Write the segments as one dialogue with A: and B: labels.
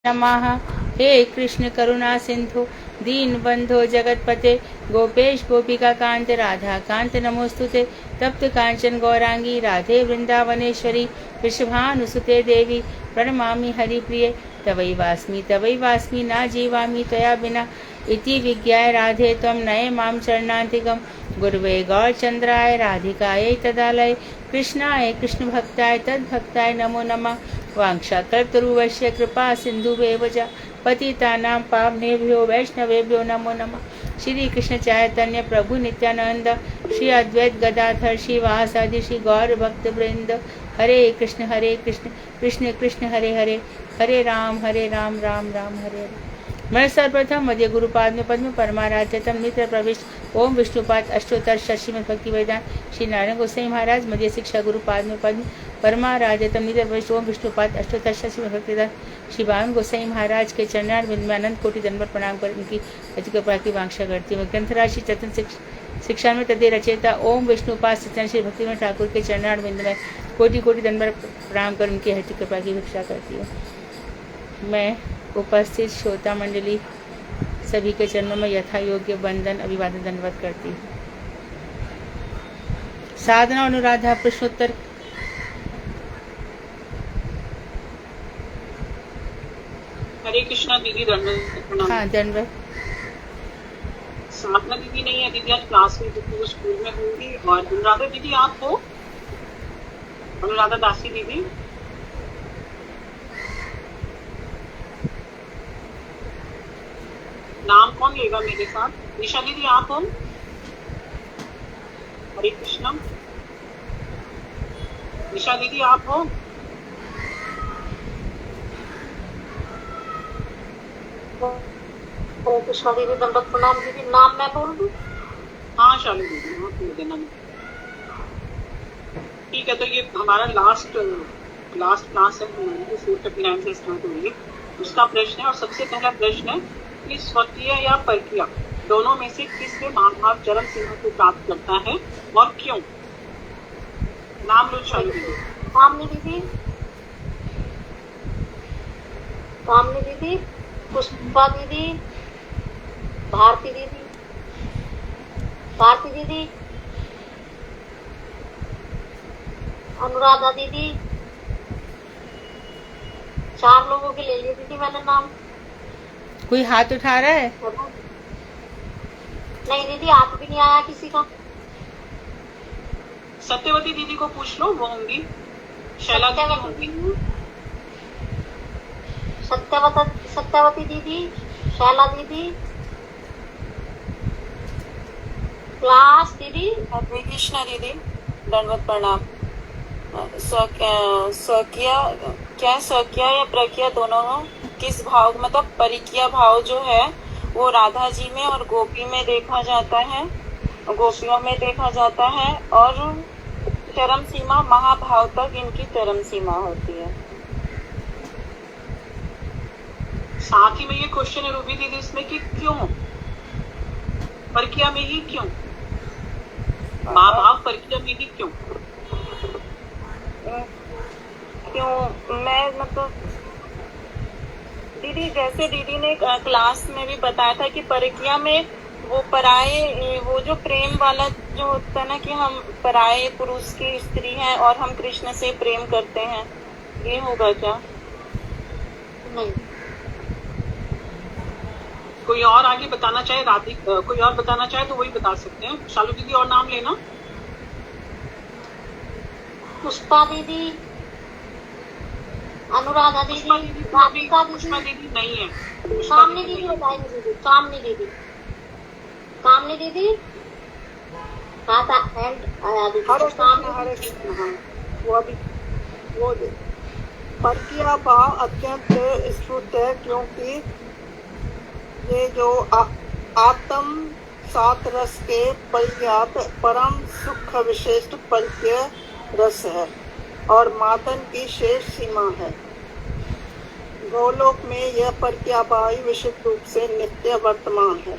A: नमः। हे कृष्ण करुणा सिंधु दीन बंधो जगतपते गोपेश गोपिका कांत राधा कांत नमोस्तुते। तप्त कांचन गौरांगी राधे वृंदावनेश्वरी वृषभानुसुते देवी प्रणमामि हरिप्रिये। तवै वास्मि न जीवामि त्वया बिना इति विज्ञाय राधे त्वं नये मां चरणान्तिकं। गुरुवे गौरचंद्राय राधिकायै तदालय कृष्णाय कृष्णभक्ताय तद्भक्ताय नमो नमः। वाञ्छाकल्पतरुश्च कृपा सिन्धुभ्येव च पतितानां पावनेभ्यो वैष्णवेभ्यो नमो नमः। श्री कृष्ण चैतन्य प्रभु नित्यानंद श्री अद्वैत गदाधर श्रीवासादि श्री गौर भक्त वृंद। हरे कृष्ण कृष्ण कृष्ण हरे हरे, हरे राम राम राम हरे हरे। मैं सर्वप्रथम मध्य गुरुपाद में पद्म परमाराध्यतम नित्य प्रविष्ट ओम विष्णुपाद अष्टोत्तर श्रीमद भक्ति वेदांत श्री नारायण गोसाई महाराज मध्य शिक्षा गुरुपाद में पद्म परमाराध्यतम नित्य प्रविष्ट ओम विष्णुपाद अष्टोत्तर श्रीमद भक्ति वेदांत श्री बावन गोसाई महाराज के चरणार बिंद में अनंत कोटि दंडवत प्रणाम कर उनकी अति कृपा की वांछा करती हूँ। ग्रंथराज चतन शिक्षा में तदे रचेता ओम विष्णुपाद सत्यन श्री भक्ति में ठाकुर के चरणार बिंद में कोटि कोटि दंडवत प्रणाम कर उनकी अति कृपा की भिक्षा करती हूँ। मैं उपस्थित श्रोता मंडली सभी के चरणों में यथा योग्य वंदन अभिवादन दंडवत करती हूँ। साधना अनुराधा प्रश्नोत्तर।
B: हरे कृष्णा दीदी, दंडवत।
A: हाँ दंडवत।
B: साधना दीदी नहीं है दीदी, आज क्लास में क्योंकि वो स्कूल में होंगी। और अनुराधा दीदी आप हो? अनुराधा दासी दीदी, नाम कौन लेगा मेरे साथ? निशा दीदी आप हो? हरे कृष्णा। निशा दीदी आप हो?
C: हरे कृष्णा दीदी, दंडवत प्रणाम दीदी। नाम मैं बोल दूं?
B: हाँ शालू दीदी, हाँ बोल देना। ठीक है, तो ये हमारा लास्ट क्लास है, हमारी 4:59 से स्टार्ट हुई। उसका प्रश्न है, और सबसे पहला प्रश्न है कि स्वकीय या परकीय दोनों में से किससे महाभाव चरम सीमा को प्राप्त करता है और क्यों? नाम लो शालू दीदी।
C: कामनी दीदी, कामनी दीदी, पुष्पा दीदी, भारती दीदी, भारती दीदी, अनुराधा दीदी। 4 लोगों के ले लिए दीदी मैंने नाम।
A: कोई हाथ उठा रहा है?
C: नहीं दीदी, हाथ भी नहीं आया किसी का।
B: सत्यवती दीदी को पूछ लो, वो होंगी। शैला दीदी होंगी।
C: सत्यवती दीदी, शैला दीदी, क्लास दीदी।
D: हरे कृष्णा दीदी, दंडवत प्रणाम। स्वकीय या प्रकीय दोनों किस भाव, मतलब परिकीय भाव जो है वो राधा जी में और गोपी में देखा जाता है, गोपियों में देखा जाता है, और चरम सीमा महाभाव तक इनकी चरम सीमा होती है।
B: साथ ही में ये क्वेश्चन है रूबी दीदी इसमें कि क्यों परकिया में ही, क्यों महाभाव परकिया में ही क्यों?
D: मैं मतलब दीदी, जैसे दीदी ने क्लास में भी बताया था कि परकिया में वो पराये, वो जो प्रेम वाला जो होता है ना, कि हम पराये पुरुष की स्त्री हैं और हम कृष्ण से प्रेम करते हैं, ये होगा क्या?
C: नहीं।
B: कोई और आगे बताना चाहे, कोई और बताना चाहे तो वही बता सकते हैं। शालू दीदी और नाम लेना।
C: पुष्पा दीदी, अनुराधा दीदी, राधिका दीदी।
B: पुष्पा दीदी नहीं है।
C: कामनी दीदी बताएंगे दीदी। कामनी दीदी, कामनी दीदी, हाथ हैंड आया दीदी।
E: हरे कृष्ण। वो परकीय भाव अत्यंत स्फुट है, क्योंकि ये जो आत्म सात रस के परिज्ञात परम सुख विशिष्ट परकीय रस है और मातन की शेष सीमा है। गोलोक में यह परकीय भाव विशुद्ध रूप से नित्य वर्तमान है,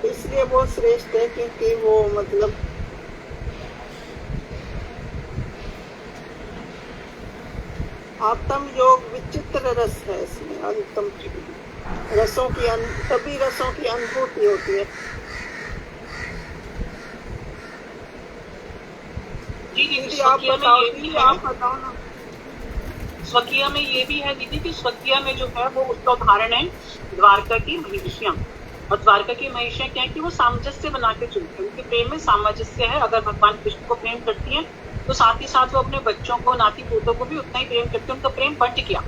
E: इसलिए वो श्रेष्ठ है, क्योंकि वो मतलब आत्म योग विचित्र रस है, इसमें अंतम रसों की सभी रसों की अनुभूति होती है।
B: जी
E: दीदी
B: दीदी,
E: आप
B: स्वकीय में
E: बताओ,
B: ये भी
E: दीदी
B: है,
E: आप बताओ ना।
B: स्वकीय में ये भी है दीदी कि स्वकीय में जो है वो उसका उदाहरण है द्वारका की महिषियां। और द्वारका की महिषियां क्या है कि वो सामंजस्य बना के चलती है, उनके प्रेम में सामंजस्य है। अगर भगवान कृष्ण को प्रेम करती है तो साथ ही साथ वो अपने बच्चों को, नाती पोतों को भी उतना ही प्रेम करती है, उनका प्रेम बंट गया।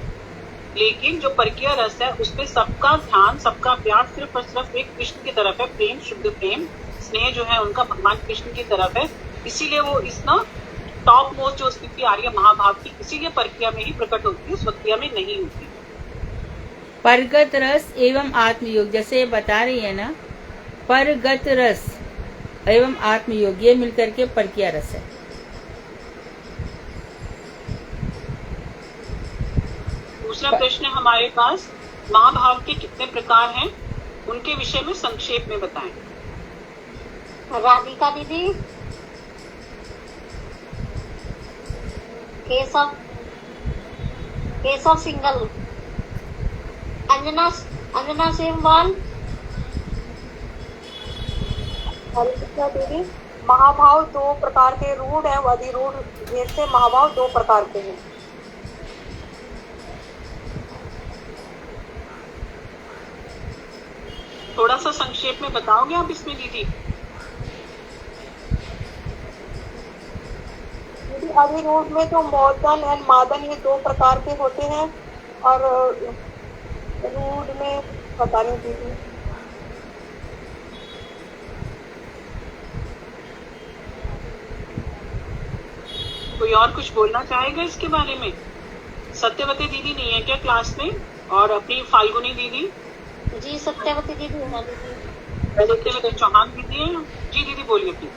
B: लेकिन जो परकीय रस है उसमें सबका ध्यान, सबका प्यार सिर्फ और सिर्फ एक कृष्ण की तरफ है। प्रेम, शुद्ध प्रेम, स्नेह जो है उनका भगवान कृष्ण की तरफ है। इसीलिए वो इस ना टॉप मोस्ट जो स्थिति आ रही है महाभाव की, इसीलिए परकीय में ही प्रकट होती है, स्वकीय में नहीं होती।
A: परगत रस एवं आत्मयोग, जैसे ये बता रही है ना, परगत रस एवं आत्मयोग ये मिलकर के परकीय रस है।
B: दूसरा प्रश्न हमारे पास, महाभाव के कितने प्रकार हैं, उनके विषय में संक्षेप में बताएं।
C: राधिका दीदी, केशव सिंगल, अंजना सेमवाल।
E: हरिका दीदी, महाभाव दो प्रकार के, रूढ़ है अधिरूढ़ भेद से महाभाव दो प्रकार के हैं।
B: थोड़ा सा संक्षेप में बताओगे आप इसमें दीदी?
E: अधिरूढ़ में तो मोदन एंड मादन ये दो प्रकार के होते हैं, और रूढ़ में पता नहीं दीदी।
B: कोई और कुछ बोलना चाहेगा इसके बारे में? सत्यवती दीदी नहीं है क्या क्लास में? और अपनी फाल्गुनी दीदी?
C: जी सत्यवती दीदी है दीदी।
B: सत्यवती चौहान दीदी है जी। दीदी बोलिए प्लीज।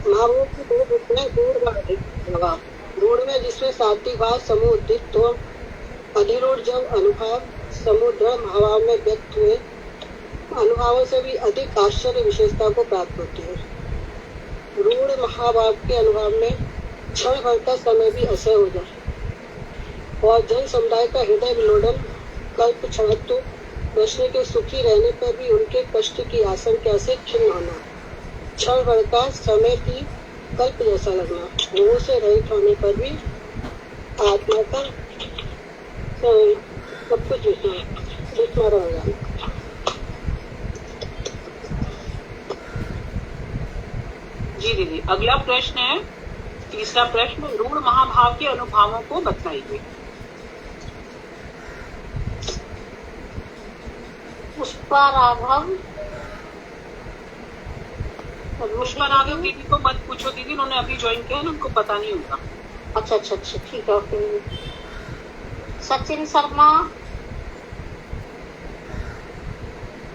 E: महाभाव की दो रूप में, रूढ़ व अधिभाव। रूढ़ में जिसमें सात्विक भाव समूह उदित, तो अधिरूढ़ जब अनुभाव समूह दृढ़ महाभाव में व्यक्त हुए, अनुभावों से भी अधिक आश्चर्य विशेषता को प्राप्त होती है। रूढ़ महाभाव के अनुभव में क्षण भर का समय भी असह्य हो जाए और जन समुदाय का हृदय विलोडन, कल्प क्षणत्व, कृष्ण के सुखी रहने पर भी उनके कष्ट की आशंका से खिन्न होना, क्षण भर का समय भी कल्प जैसा लगना, मोह से रहित होने पर भी आत्मा का सब कुछ विस्मरण हो जाना।
B: जी दीदी, अगला प्रश्न है, तीसरा प्रश्न, रूढ़ महाभाव के अनुभवों को बताइए।
C: पुष्पा राघव।
B: पुष्पा राघव दीदी को मत पूछो दीदी, उन्होंने अभी ज्वाइन किया है, उनको पता नहीं होगा।
C: अच्छा अच्छा अच्छा, ठीक है, ओके। सचिन शर्मा,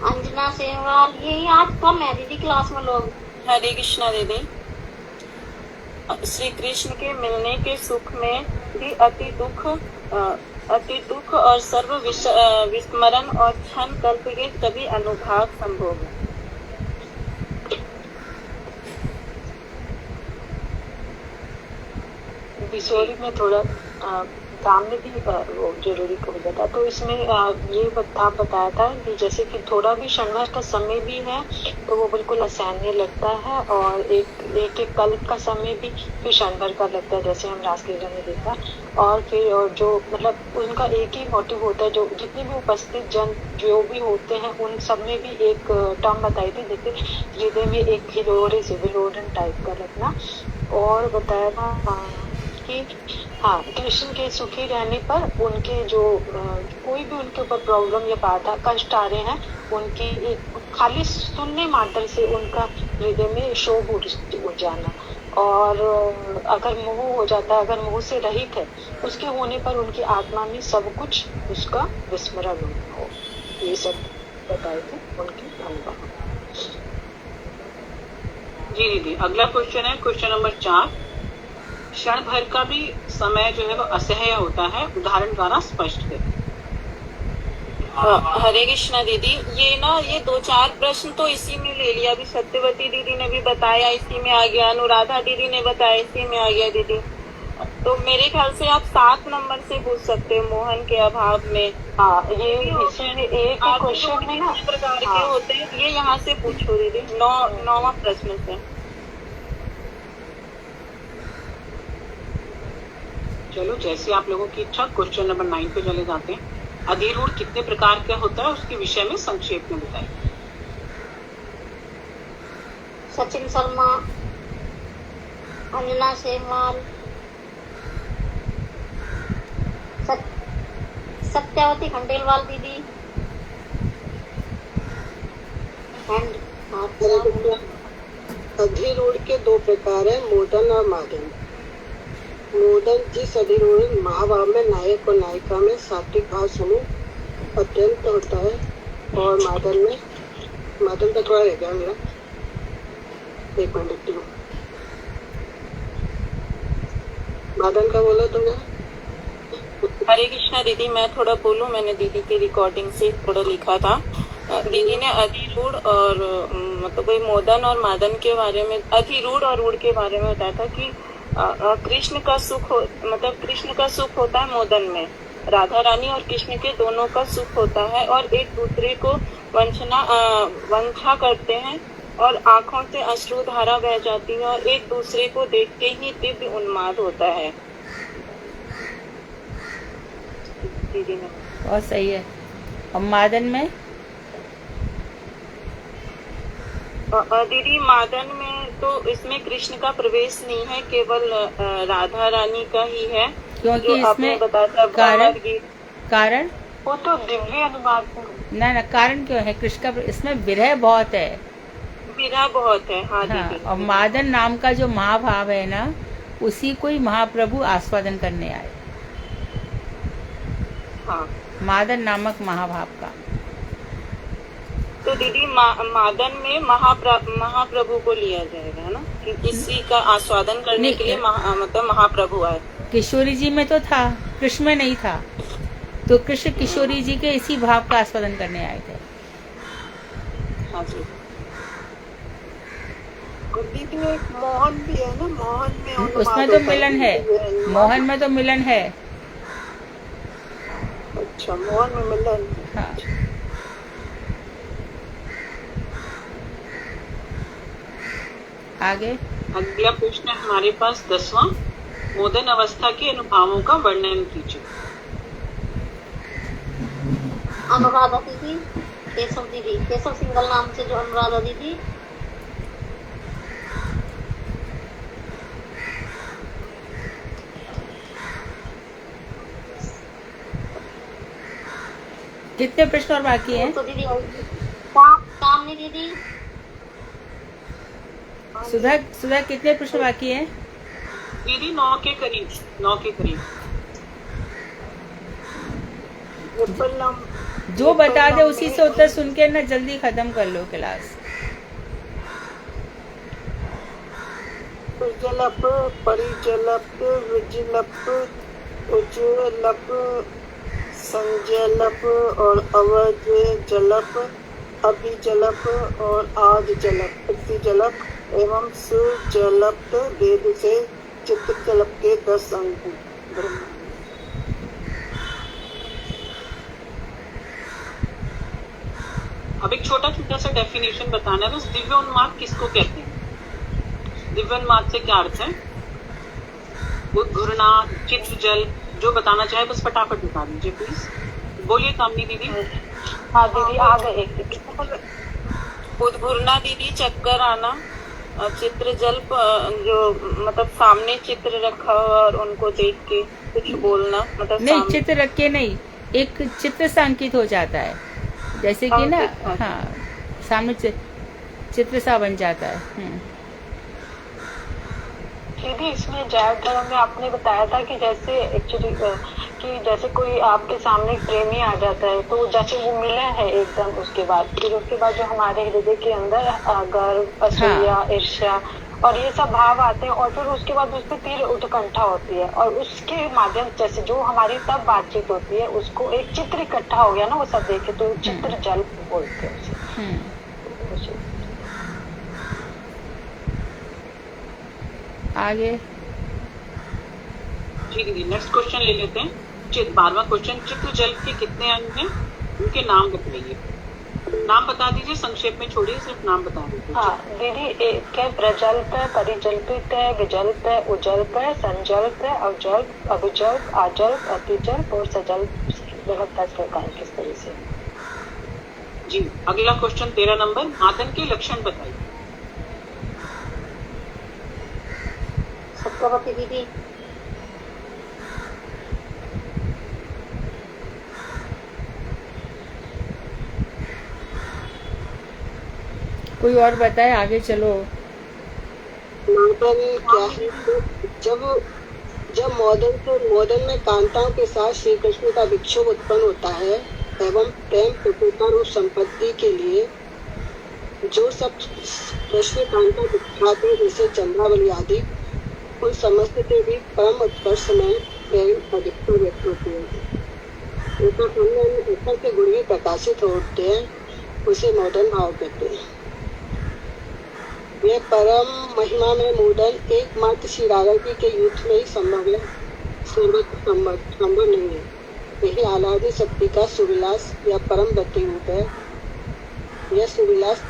C: अंजना सेमवाल। ये आज कम है दीदी क्लास में लोग।
D: हरे कृष्णा दीदी। श्री कृष्ण के मिलने के सुख में भी अति दुख और सर्व विस्मरण और क्षण कल्प के सभी अनुभव संभव है।
F: किशोरी में थोड़ा काम में भी वो जरूरी हो जाता, तो इसमें ये बताया था कि जैसे कि थोड़ा भी क्षण का समय भी है तो वो बिल्कुल असहनीय लगता है, और एक कल्प का समय भी क्षण भर का लगता है, जैसे हम रासलीला में देखा। और फिर और जो मतलब उनका एक ही मोटिव होता है, जो जितने भी उपस्थित जन जो भी होते हैं उन सब में भी एक टर्म बताई थी, जैसे हृदय में एक विलोडन टाइप का लगना। और बताया था कि हाँ, कृष्ण के सुखी रहने पर उनके जो कोई भी उनके ऊपर प्रॉब्लम या बाधा कष्ट आ रहे हैं, उनकी एक खाली सुनने मात्र से उनका हृदय में शोभ उठ जाना, और अगर मोह हो जाता है, अगर मोह से रहित है, उसके होने पर उनकी आत्मा में सब कुछ उसका विस्मरण हो। ये सब बताए थे उनके अनुभव।
B: जी दीदी, अगला क्वेश्चन है क्वेश्चन नंबर 4। क्षण भर का भी समय जो है वो असह्य होता है, उदाहरण द्वारा स्पष्ट करें।
D: हरे कृष्णा दीदी, ये 2-4 प्रश्न तो इसी में ले लिया। अभी सत्यवती दीदी ने भी बताया, इसी में आ गया। अनुराधा दीदी ने बताया, इसी में आ गया दीदी। तो मेरे ख्याल से आप 7 नंबर से पूछ सकते हो, मोहन के अभाव में।
F: हाँ, ये इसमें एक ही क्वेश्चन में ना,
D: कितने प्रकार के
F: हाँ,
D: होते हैं ये यहाँ से पूछो दीदी, 9वां प्रश्न से।
B: चलो जैसे आप लोगों की इच्छा, क्वेश्चन नंबर 9 पे चले जाते हैं। अधिरूढ़ कितने प्रकार का होता है उसके विषय में संक्षेप में बताइए।
C: सचिन शर्मा, अंजना सेहवाल, सत्यावती खंडेलवाल दीदी एंड
E: अधिरूढ़ के 2 प्रकार है, मोदन और मादन। मोदन जिस अधिरूढ़ महाभाव में नायक और नायिका में सात्विक भाव समूह अत्यंत होता है, और मादन का थोड़ा रह गया मेरा, एक मिनट देखती हूँ। मादन का बोला तुमने?
D: हरे कृष्णा दीदी, मैं थोड़ा बोलूं, मैंने दीदी की रिकॉर्डिंग से थोड़ा लिखा था। दीदी ने अधिरूढ़ और मतलब वही मोदन और मादन के बारे में, अधिरूढ़ और रूढ़ के बारे में बताया था कि कृष्ण का सुख मतलब कृष्ण का सुख होता है मोदन में, राधा रानी और कृष्ण के दोनों का सुख होता है, और एक दूसरे को वंशा करते हैं और आंखों से अश्रुधारा बह जाती है और एक दूसरे को देखते ही दिव्य उन्माद होता है। दीदी ने
A: बहुत सही है। और मादन में?
D: दीदी मादन में तो इसमें कृष्ण का प्रवेश नहीं है, केवल राधा रानी का ही है,
A: क्योंकि
D: जो आपने
A: इसमें
D: बताया था
A: कारण
F: वो तो दिव्य अनुवाद
A: ना कारण क्यों है? कृष्ण का इसमें विरह बहुत है।
D: विरह बहुत है। हाँ
A: हाँ,
D: दीदी।
A: और मादन नाम का जो महाभाव है ना, उसी को ही महाप्रभु आस्वादन करने आए।
D: हाँ,
A: मादन नामक महाभाव का।
D: तो दीदी मादन में महाप्रभु को लिया जाएगा ना, कि किसी का आस्वादन करने के लिए मतलब महाप्रभु आए।
A: किशोरी जी में तो था, कृष्ण में नहीं था, तो कृष्ण किशोरी जी के इसी भाव का आस्वादन करने आए थे।
D: हाँ जी।
E: दीदी में एक मोहन भी है ना, मोहन में
A: उसमें तो मिलन है, मोहन में तो मिलन है।
E: अच्छा, मोहन में मिलन।
A: हाँ। आगे
B: अगला प्रश्न है हमारे पास 10वां, मोदन अवस्था के अनुभवों का वर्णन कीजिए।
C: अनुराधा दीदी, केशव सिंगल नाम से जो अनुराधा दीदी,
A: कितने प्रश्न और बाकी हैं?
C: तो दीदी कामनी दीदी,
A: सुधा कितने प्रश्न बाकी हैं?
B: दीदी 9 के करीब।
A: जो बता दे उसी से उत्तर सुन के ना जल्दी खत्म कर लो क्लास।
E: जलप, परिजलप, विजलप, उज्जलप, संजलप और अवध जलप, अभिजलप और आज जलप, पृथ्वी जलप एवं सुजलप वेद से चित्र जलप के 10 अंग हैं।
B: अब एक छोटा सा डेफिनेशन बताना है बस। दिव्य उन्माद किसको कहते हैं? दिव्य उन्माद से क्या अर्थ है? उद्घूर्णा, चित्र जल, जो बताना चाहे बस फटाफट बता दीजिए प्लीज। बोलिए कामनी दीदी।
F: हाँ दीदी, आ गए।
D: उद्घूर्णा दीदी, चक्कर आना, चित्र जल जो मतलब सामने चित्र रखा हो और उनको देख के कुछ बोलना, मतलब
A: नहीं, चित्र रख के नहीं, एक चित्र सांकित हो जाता है, जैसे कि ना, हाँ, सामने चित्र सा बन जाता है।
F: दीदी इसमें जैव धर्म में आपने बताया था कि जैसे एक्चुअली कि जैसे कोई आपके सामने प्रेमी आ जाता है तो जैसे वो मिले है एकदम, उसके बाद जो हमारे हृदय के अंदर गर्व, असूया, ईर्ष्या और ये सब भाव आते हैं, और फिर उसके बाद उस पर तीव्र उत्कंठा होती है, और उसके माध्यम जैसे जो हमारी तब बातचीत होती है उसको एक चित्र इकट्ठा हो गया ना, वो सब देखे तो चित्र जल बोलते हैं उसे।
A: आगे
B: जी दीदी, नेक्स्ट क्वेश्चन ले लेते हैं। 12वां क्वेश्चन, चित्र जल के कितने अंग हैं, उनके नाम बताइए। नाम बता दीजिए, संक्षेप में छोड़िए, सिर्फ नाम बता दीजिए।
F: हाँ दीदी, एक है प्रजल्प है, परिजल्पित है, विजल्प है, उजल्प है, संजल्प है, अवजल्प, अभिजल्प, आजल्प, अतिजल्प और सजल्प। 10 प्रकार किस तरह से।
B: जी, अगला क्वेश्चन 13 नंबर, मादन के लक्षण बताइए।
C: सत्यवती दीदी,
A: कोई और बताए, आगे चलो।
E: मादन क्या है? जब मदन में कांताओं के साथ श्री कृष्ण का विक्षोभ उत्पन्न होता है एवं प्रेम प्रभुता रूप संपत्ति के लिए जो सब कृष्ण कांता विख्यात है, जैसे चंद्रावली आदि, उन समस्त के भी परम उत्कर्ष में प्रेम अधिकता व्यक्त होती है। ऊपर के गुण भी प्रकाशित होते हैं, उसे मदन भाव कहते हैं। यह परम महिमा में मोदन एकमात्र श्री राधा जी के युद्ध में ही संभव है, संभव नहीं है। यही आह्लादी शक्ति का सुविलास या परम गति रूप है। यह सुविलास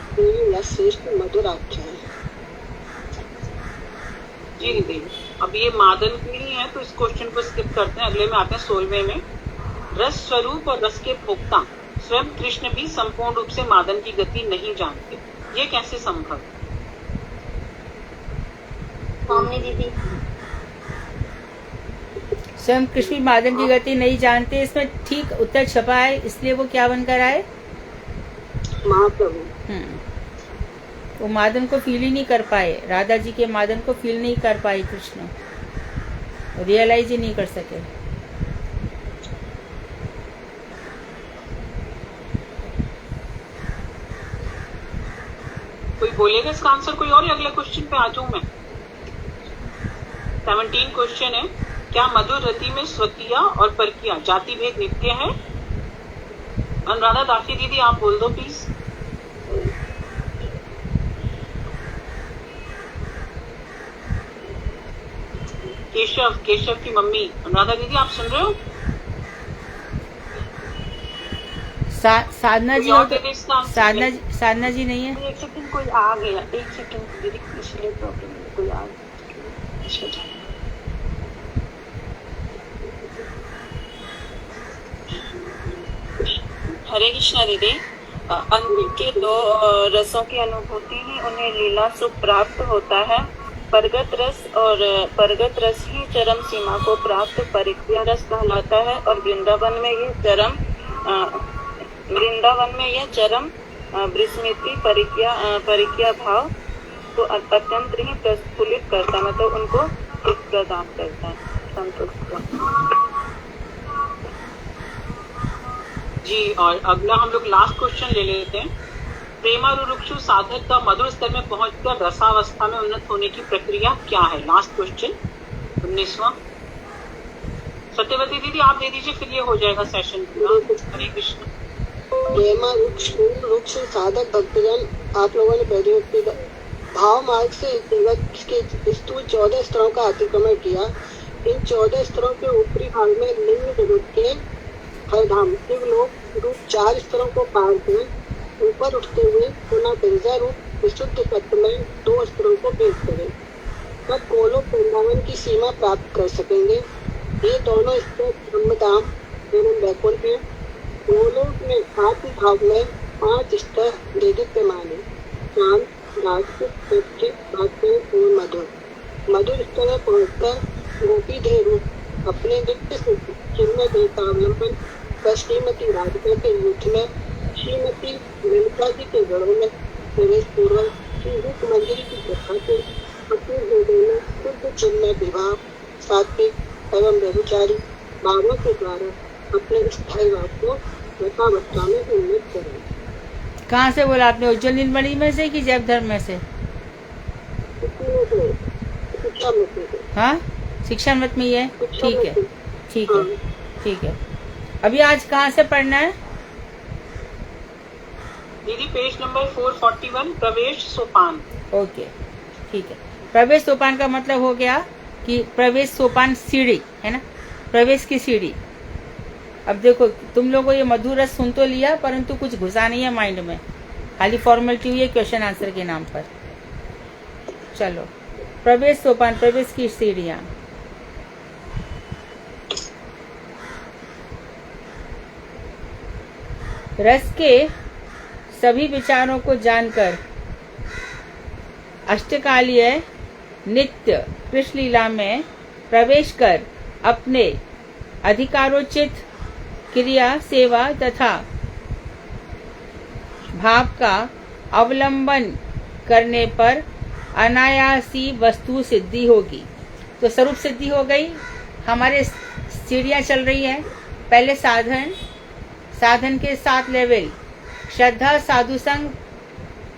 E: या श्रेष्ठ मधुर आख्या है।
B: जी दीदी, अब ये मादन की ही है, तो इस क्वेश्चन को स्किप करते हैं, अगले में आते हैं 16वें में। रस स्वरूप और रस के भोक्ता स्वयं कृष्ण भी संपूर्ण रूप से मादन की गति नहीं जानते, ये कैसे संभव?
C: कामनी दीदी,
A: स्वयं कृष्ण मादन की गति नहीं जानते, इसमें ठीक उत्तर छपा है, इसलिए वो क्या बनकर आए?
E: महाप्रभु।
A: वो मादन को फील ही नहीं कर पाए, राधा जी के मादन को फील नहीं कर पाए कृष्ण, रियलाइज ही नहीं कर सके।
B: कोई बोलेगा इसका आंसर, कोई और? अगले क्वेश्चन पे आ जाऊं मैं। 17 क्वेश्चन है, क्या मधुर रति में स्वकीय और परकीय जाति भेद नित्य है? अनुराधा दासी दीदी, आप बोल दो प्लीज। केशव की मम्मी अनुराधा दीदी, आप सुन रहे हो?
A: साधना जी हो तो, साधना जी नहीं है।
F: एक सेकंड, कोई आ गया, एक सेकंड दीदी, इसलिए प्रॉब्लम है, कोई आ गया।
D: हरे कृष्णा दीदी, अंतिम के 2 रसों की अनुभूति ही उन्हें लीला सुख प्राप्त होता है। परगत रस ही चरम सीमा को प्राप्त परिक्रिया रस कहलाता है, और वृंदावन में यह चरम विस्मृति परिक्रिया भाव तो अत्यंत ही प्रस्फुलित करता है, मतलब उनको सुख प्रदान करता है, संतुष्ट।
B: जी, और अगला हम लोग लास्ट क्वेश्चन ले लेते हैं। प्रेमारुरुक्षु साधक का मधुर स्तर में पहुंचकर रसावस्था में उन्नत होने की प्रक्रिया क्या है? Last question 19वां। सत्यवती दीदी, आप दे दीजिए, फिर ये हो जाएगा सेशन पूरा। हरे कृष्ण।
E: प्रेमारुरुक्ष साधक भक्तजन, आप लोगों ने पहले भाव मार्ग से जगत के स्थूल 14 स्तरों का अतिक्रमण किया। इन 14 स्तरों के ऊपरी भाग में निम्न जगत के हरधाम शिवलोक रूप 4 स्तरों को पार कर ऊपर उठते हुए पुनः गिरिजा रूप विशुद्ध तत्व में 2 स्तरों को भेद करें, तब गोलोक वृंदावन की सीमा प्राप्त कर सकेंगे। ये दोनों स्तर ब्रह्मधाम एवं वैकुंठ है। गोलोक में आत्म भाव में 5 स्तर देदीप्यमान है, शांत, राजपूत, सत्य, भाग्य और मधुर। मधुर स्तर में पहुंचकर गोपी देह रूप अपने नित्य चिन्ह देह का अवलंबन कर श्रीमती राधिका के युद्ध में श्रीमती ललिता जी के गढ़ों में प्रवेश पूर्वक श्री रूप मंदिर की कथा से अपने हृदय में शुद्ध चिन्ह विवाह सात्विक एवं व्यभिचारी भावों के द्वारा अपने स्थायी भाव को यथावस्था में उन्नत करें।
A: कहाँ से बोला आपने? उज्जवल नीलमणि में से कि जैव धर्म में से? हाँ, शिक्षा मत में ही है। ठीक है, ठीक है, ठीक है। अभी आज कहाँ से पढ़ना है
B: दीदी? पेज नंबर 441, प्रवेश सोपान।
A: ओके, ठीक है। प्रवेश सोपान का मतलब हो गया कि प्रवेश सोपान सीढ़ी है ना, प्रवेश की सीढ़ी। अब देखो तुम लोगों को ये मधुर रस सुन तो लिया, परंतु कुछ घुसा नहीं है माइंड में, खाली फॉर्मेलिटी हुई है क्वेश्चन आंसर के नाम पर। चलो, प्रवेश सोपान, प्रवेश की सीढ़ियां। रस के सभी विचारों को जानकर अष्टकालीय नित्य कृष्ण लीला में प्रवेश कर अपने अधिकारोचित क्रिया, सेवा तथा भाव का अवलंबन करने पर अनायासी वस्तु सिद्धि होगी। तो स्वरूप सिद्धि हो गई। हमारे सीढ़ियाँ चल रही हैं। पहले साधन के 7 लेवल, श्रद्धा, साधु संग,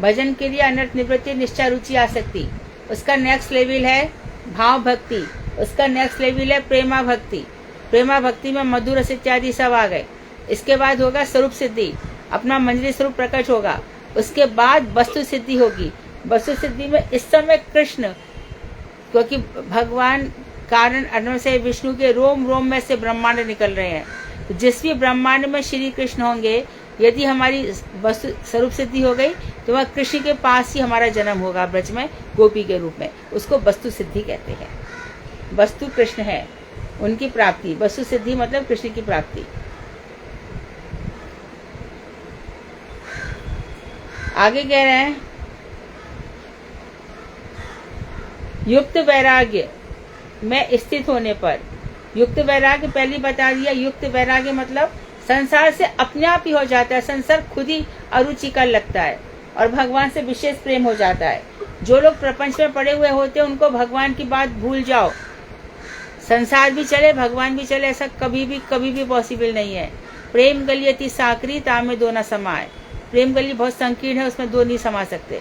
A: भजन क्रिया, अनर्थ निवृत्ति, निश्चय, रुचि, आसक्ति। उसका नेक्स्ट लेवल है भाव भक्ति, उसका नेक्स्ट लेवल है प्रेमा भक्ति। प्रेमा भक्ति में मधुर रस इत्यादि सब आ गए। इसके बाद होगा स्वरूप सिद्धि, अपना मंजरी स्वरूप प्रकट होगा। उसके बाद वस्तु सिद्धि होगी। वस्तु सिद्धि में इस समय कृष्ण, क्योंकि भगवान कारण अन्न से विष्णु के रोम रोम में से ब्रह्मांड निकल रहे हैं, तो जिस भी ब्रह्मांड में श्री कृष्ण होंगे, यदि हमारी वस्तु स्वरूप सिद्धि हो गई तो वह कृष्ण के पास ही हमारा जन्म होगा ब्रज में गोपी के रूप में। उसको वस्तु सिद्धि कहते हैं। वस्तु कृष्ण है, उनकी प्राप्ति। वस्तु सिद्धि मतलब कृष्ण की प्राप्ति। आगे कह रहे हैं युक्त वैराग्य में स्थित होने पर। युक्त वैराग्य पहले बता दिया। युक्त वैराग्य मतलब संसार से अपने आप ही हो जाता है, संसार खुद ही अरुचिकर लगता है और भगवान से विशेष प्रेम हो जाता है। जो लोग प्रपंच में पड़े हुए होते हैं उनको भगवान की बात भूल जाओ। संसार भी चले, भगवान भी चले, ऐसा कभी भी पॉसिबल नहीं है। प्रेम गली अति साकरी, तामे दो न समाए। प्रेम गली बहुत संकीर्ण है, उसमें दो नहीं समा सकते।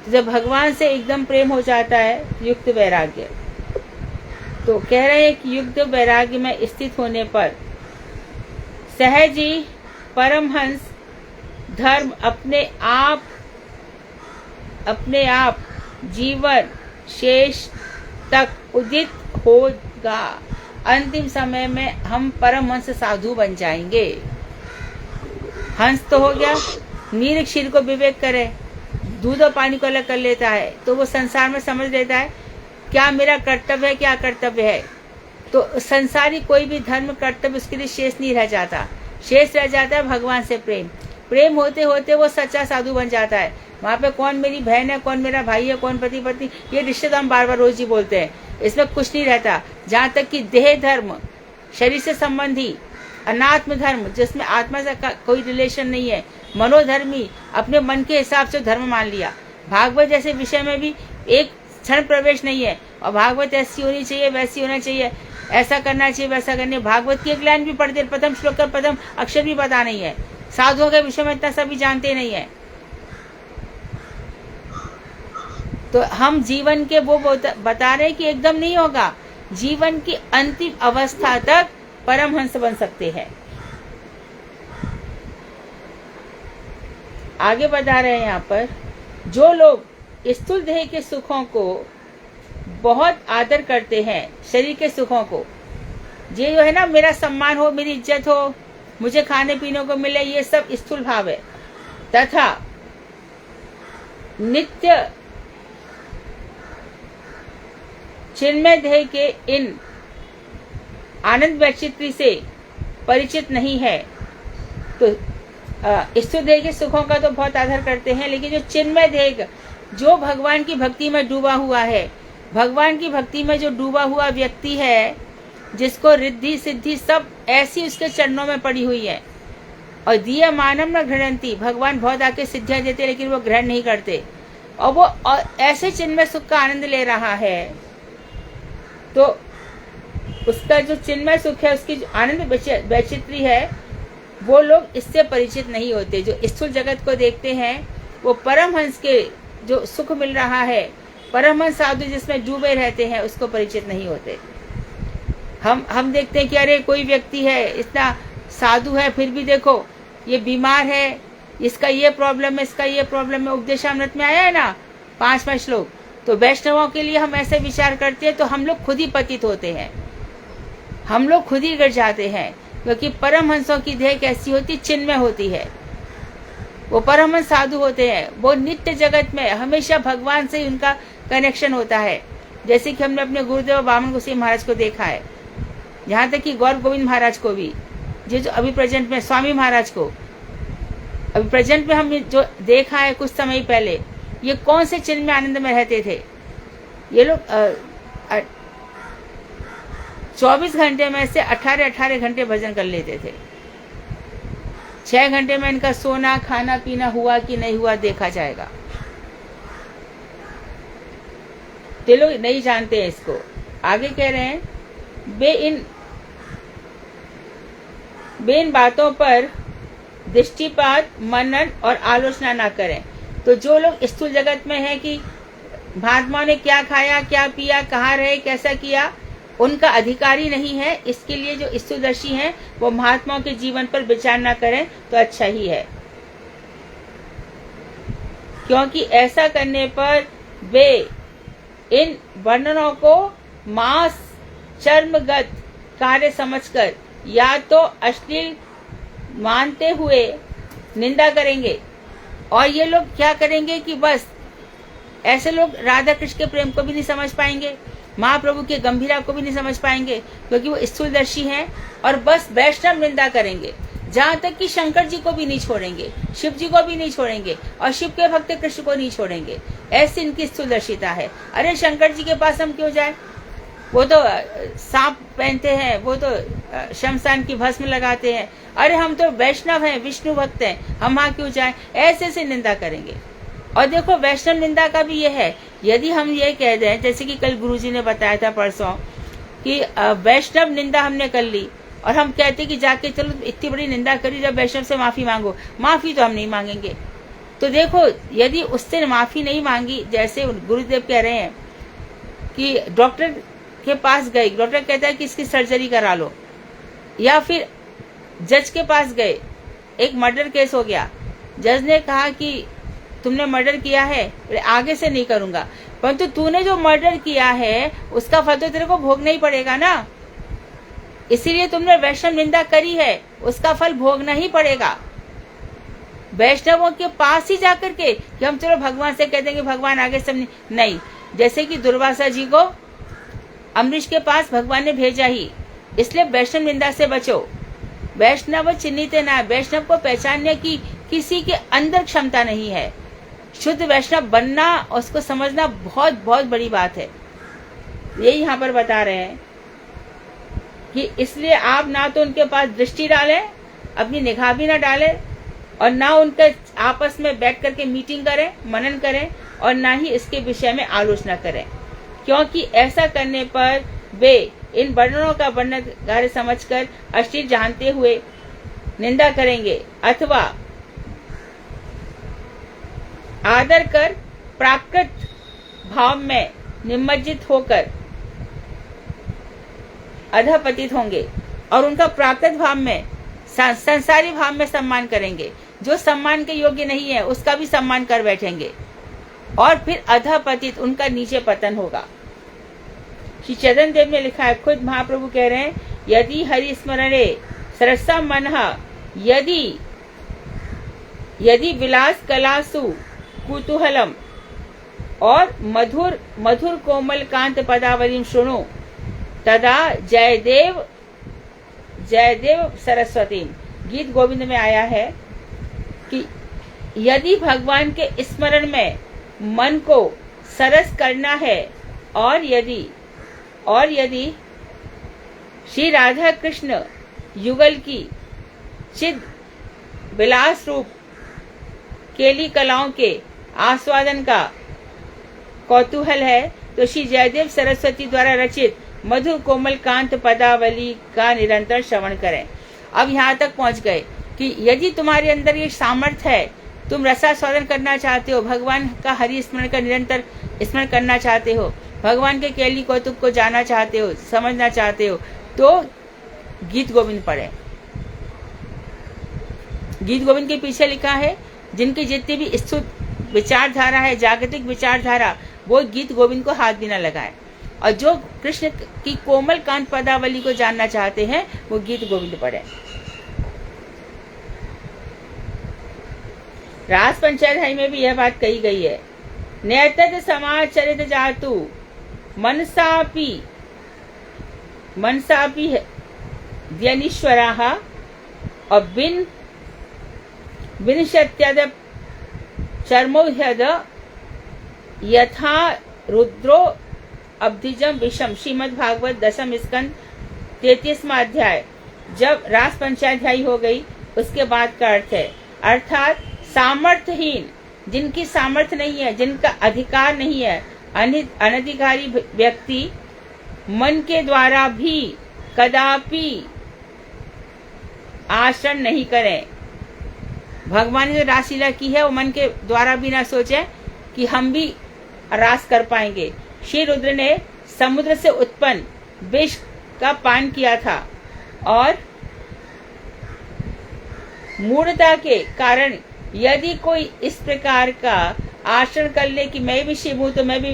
A: तो जब भगवान से एकदम प्रेम हो जाता है, युक्त वैराग्य। तो कह रहे हैं कि युक्त वैराग्य में स्थित होने पर सहज ही परमहंस धर्म अपने आप जीवन शेष तक उदित होगा। अंतिम समय में हम परमहंस साधु बन जाएंगे। हंस तो हो गया, नीर क्षीर को विवेक करे, दूध और पानी को अलग कर लेता है, तो वो संसार में समझ लेता है क्या मेरा कर्तव्य है, क्या कर्तव्य है। तो संसारी कोई भी धर्म कर्तव्य उसके लिए शेष नहीं रह जाता। शेष रह जाता है भगवान से प्रेम। प्रेम होते होते वो सच्चा साधु बन जाता है। वहाँ पे कौन मेरी बहन है, कौन मेरा भाई है, कौन पति पत्नी, ये रिश्ते तो हम बार बार रोज ही बोलते हैं। इसमें कुछ नहीं रहता। जहाँ तक कि देह धर्म, शरीर से संबंधी, अनात्म धर्म जिसमें आत्मा से कोई रिलेशन नहीं है, मनोधर्मी अपने मन के हिसाब से धर्म मान लिया। भागवत जैसे विषय में भी एक क्षण प्रवेश नहीं है। और भागवत ऐसी होनी चाहिए, वैसी होना चाहिए, ऐसा करना चाहिए, वैसा करने। भागवत की एक लाइन भी पढ़ते, प्रथम श्लोक का प्रथम अक्षर भी पता नहीं है। साधुओं के विषय में इतना सभी जानते नहीं है। तो हम जीवन के वो बता रहे हैं कि एकदम नहीं होगा। जीवन की अंतिम अवस्था तक परमहंस बन सकते हैं। आगे बता रहे हैं यहाँ पर, जो लोग स्थूल देह के सुखों को बहुत आदर करते हैं, शरीर के सुखों को, ये जो है ना, मेरा सम्मान हो, मेरी इज्जत हो, मुझे खाने पीने को मिले, ये सब स्थूल भाव है। तथा नित्य चिन्मय देह के इन आनंद वैचित्री से परिचित नहीं है, तो स्थूल देह के सुखों का तो बहुत आदर करते हैं, लेकिन जो चिन्मय देह, जो भगवान की भक्ति में डूबा हुआ है, भगवान की भक्ति में जो डूबा हुआ व्यक्ति है, जिसको रिद्धि सिद्धि सब ऐसी उसके चरणों में पड़ी हुई है। और दिया मानव न घृणंती, भगवान बहुत आके सिद्धियां देते लेकिन वो ग्रहण नहीं करते, और वो ऐसे चिन्मय सुख का आनंद ले रहा है, तो उसका जो चिन्मय सुख है, उसकी जो आनंद वैचित्री है, वो लोग इससे परिचित नहीं होते। जो स्थूल जगत को देखते हैं, वो परमहंस के जो सुख मिल रहा है, परमहंस साधु जिसमें डूबे रहते हैं, उसको परिचित नहीं होते। हम देखते हैं कि अरे कोई व्यक्ति है, इतना साधु है, फिर भी देखो ये बीमार है, इसका ये प्रॉब्लम है, इसका ये प्रॉब्लम है। उपदेशामृत में आया है ना 5 श्लोक, तो वैष्णवों के लिए हम ऐसे विचार करते हैं तो हम लोग खुद ही पतित होते हैं, हम लोग खुद ही गिर जाते हैं, क्योंकि परमहंसों की देह कैसी होती, चिन्मय होती है। वो परमहंस साधु होते हैं, वो नित्य जगत में हमेशा भगवान से ही उनका कनेक्शन होता है। जैसे कि हमने अपने गुरुदेव वामन गोसाई महाराज को देखा है, यहाँ तक कि गौर गोविंद महाराज को भी, जो अभी प्रेजेंट में स्वामी महाराज को अभी प्रेजेंट में हम जो देखा है कुछ समय पहले, ये कौन से चिन्ह में आनंद में रहते थे। ये लोग 24 घंटे में से 18 घंटे भजन कर लेते थे। 6 घंटे में इनका सोना खाना पीना हुआ कि नहीं हुआ देखा जाएगा। ये लोग नहीं जानते हैं इसको। आगे कह रहे हैं, वे इन बातों पर दृष्टिपात मनन और आलोचना ना करें। तो जो लोग स्थूल जगत में है कि महात्माओं ने क्या खाया क्या पिया कहाँ रहे कैसा किया, उनका अधिकारी नहीं है। इसके लिए जो स्थूलदर्शी हैं वो महात्माओं के जीवन पर विचार ना करें तो अच्छा ही है, क्योंकि ऐसा करने पर वे इन वर्णनों को मांस चर्मगत कार्य समझकर या तो अश्लील मानते हुए निंदा करेंगे, और ये लोग क्या करेंगे कि बस ऐसे लोग राधा कृष्ण के प्रेम को भी नहीं समझ पाएंगे, महाप्रभु के गंभीरा को भी नहीं समझ पाएंगे, क्योंकि वो स्थूलदर्शी हैं, और बस वैष्णव निंदा करेंगे। जहाँ तक कि शंकर जी को भी नहीं छोड़ेंगे, शिव जी को भी नहीं छोड़ेंगे, और शिव के भक्त कृष्ण को नहीं छोड़ेंगे। ऐसी इनकी स्थूलदर्शिता है। अरे शंकर जी के पास हम क्यों जाए, वो तो सांप पहनते हैं, वो तो शमशान की भस्म लगाते हैं। अरे हम तो वैष्णव हैं, विष्णु भक्त हैं, हम वहाँ क्यों जाएं। ऐसे से निंदा करेंगे। और देखो वैष्णव निंदा का भी ये है, यदि हम ये कह दें, जैसे कि कल गुरुजी ने बताया था परसों कि वैष्णव निंदा हमने कर ली, और हम कहते कि जाके चलो इतनी बड़ी निंदा करी, जब वैष्णव से माफी मांगो, माफी तो हम नहीं मांगेंगे। तो देखो यदि उससे माफी नहीं मांगी, जैसे गुरुदेव कह रहे हैं कि डॉक्टर के पास गए, डॉक्टर कहता है कि इसकी सर्जरी करा लो, या फिर जज के पास गए, एक मर्डर केस हो गया, जज ने कहा कि तुमने मर्डर किया है, आगे से नहीं करूंगा, परंतु तूने जो मर्डर किया है उसका फल तो तेरे को भोगना ही पड़ेगा ना, इसीलिए तुमने वैष्णव निंदा करी है, उसका फल भोगना ही पड़ेगा। वैष्णवों के पास ही जाकर के कि हम चलो भगवान से कह देंगे भगवान आगे सब नहीं। जैसे कि दुर्वासा जी को अम्बरीश के पास भगवान ने भेजा ही, इसलिए वैष्णव निंदा से बचो। वैष्णव चिन्हित ना, वैष्णव को पहचानने की किसी के अंदर क्षमता नहीं है। शुद्ध वैष्णव बनना, उसको समझना बहुत बहुत बड़ी बात है। ये यहाँ पर बता रहे हैं कि इसलिए आप ना तो उनके पास दृष्टि डालें, अपनी निगाह भी ना डालें, और ना उनके आपस में बैठ करके मीटिंग करें, मनन करें, और ना ही इसके विषय में आलोचना करें, क्योंकि ऐसा करने पर वे इन वर्णनों का वर्णन कार्य समझकर अश्लील जानते हुए निंदा करेंगे, अथवा आदर कर प्राकृत भाव में निमज्जित होकर अधपतित होंगे, और उनका प्राकृत भाव में संसारी भाव में सम्मान करेंगे। जो सम्मान के योग्य नहीं है उसका भी सम्मान कर बैठेंगे, और फिर अधपतित, उनका नीचे पतन होगा। श्री चैतन्य देव ने लिखा है, खुद महाप्रभु कह रहे हैं, यदि हरि स्मरणे सरसा मनः यदि विलास कलासु कुतूहलम और मधुर मधुर कोमल कांत पदावलीम शृणु तदा जयदेव सरस्वती। गीत गोविंद में आया है कि यदि भगवान के स्मरण में मन को सरस करना है, और यदि श्री राधा कृष्ण युगल की चिद विलास रूप केली कलाओं के आस्वादन का कौतूहल है, तो श्री जयदेव सरस्वती द्वारा रचित मधुर कोमल कांत पदावली का निरंतर श्रवण करें। अब यहाँ तक पहुँच गए कि यदि तुम्हारे अंदर ये सामर्थ्य है, तुम रसास्वादन करना चाहते हो, भगवान का हरि स्मरण का निरंतर स्मरण करना चाहते हो, भगवान के केली कौतुक को जानना चाहते हो, समझना चाहते हो, तो गीत गोविंद पढ़े। गीत गोविंद के पीछे लिखा है, जिनकी जितनी भी स्थूल विचारधारा है, जागतिक विचारधारा, वो गीत गोविंद को हाथ भी न लगाएं। और जो कृष्ण की कोमल कांत पदावली को जानना चाहते हैं वो गीत गोविंद पढ़ें। रास पंचाध्याय में भी यह बात कही गई है। नैतद समाचरित जातु मनसापि व्यनीश्वराः और विंशत्यद चर्मोह्यद यथा रुद्रो अब्धिजम विषम। श्रीमद् भागवत 10 स्कंद 33वां अध्याय। जब रास पंचाध्यायी हो गई उसके बाद का अर्थ है, अर्थात सामर्थ्यहीन, जिनकी सामर्थ्य नहीं है, जिनका अधिकार नहीं है, अनधिकारी व्यक्ति मन के द्वारा भी कदापि आचरण नहीं करें। भगवान ने जो रासलीला की है वो मन के द्वारा भी ना सोचें कि हम भी रास कर पाएंगे। श्री रुद्र ने समुद्र से उत्पन्न विष का पान किया था और मूढ़ता के कारण यदि कोई इस प्रकार का आचरण कर ले कि मैं भी शिव हूं तो मैं भी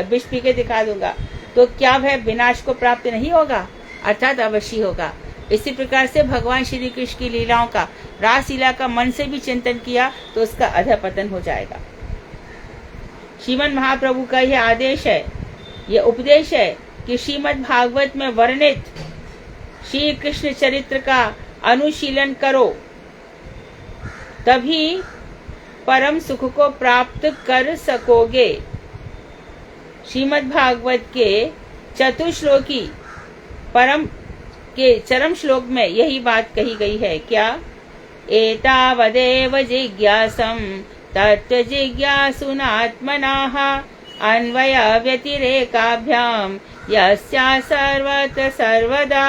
A: विष पी के दिखा दूंगा, तो क्या वह विनाश को प्राप्त नहीं होगा? अर्थात अवश्य होगा। इसी प्रकार से भगवान श्री कृष्ण की लीलाओं का, रासलीला का मन से भी चिंतन किया तो उसका अधःपतन हो जाएगा। श्रीमद् महाप्रभु का यह आदेश है, यह उपदेश है कि श्रीमद् भागवत में वर्णित श्री कृष्ण चरित्र का अनुशीलन करो, तभी परम सुख को प्राप्त कर सकोगे। श्रीमद् भागवत के चतुश्लोकी परम के चरम श्लोक में यही बात कही गई है। क्या? एतावदेव जिज्ञासं तत्व जिज्ञासुनात्मनाः अन्वय व्यतिरेकाभ्याम यस्या सर्वत्र सर्वदा।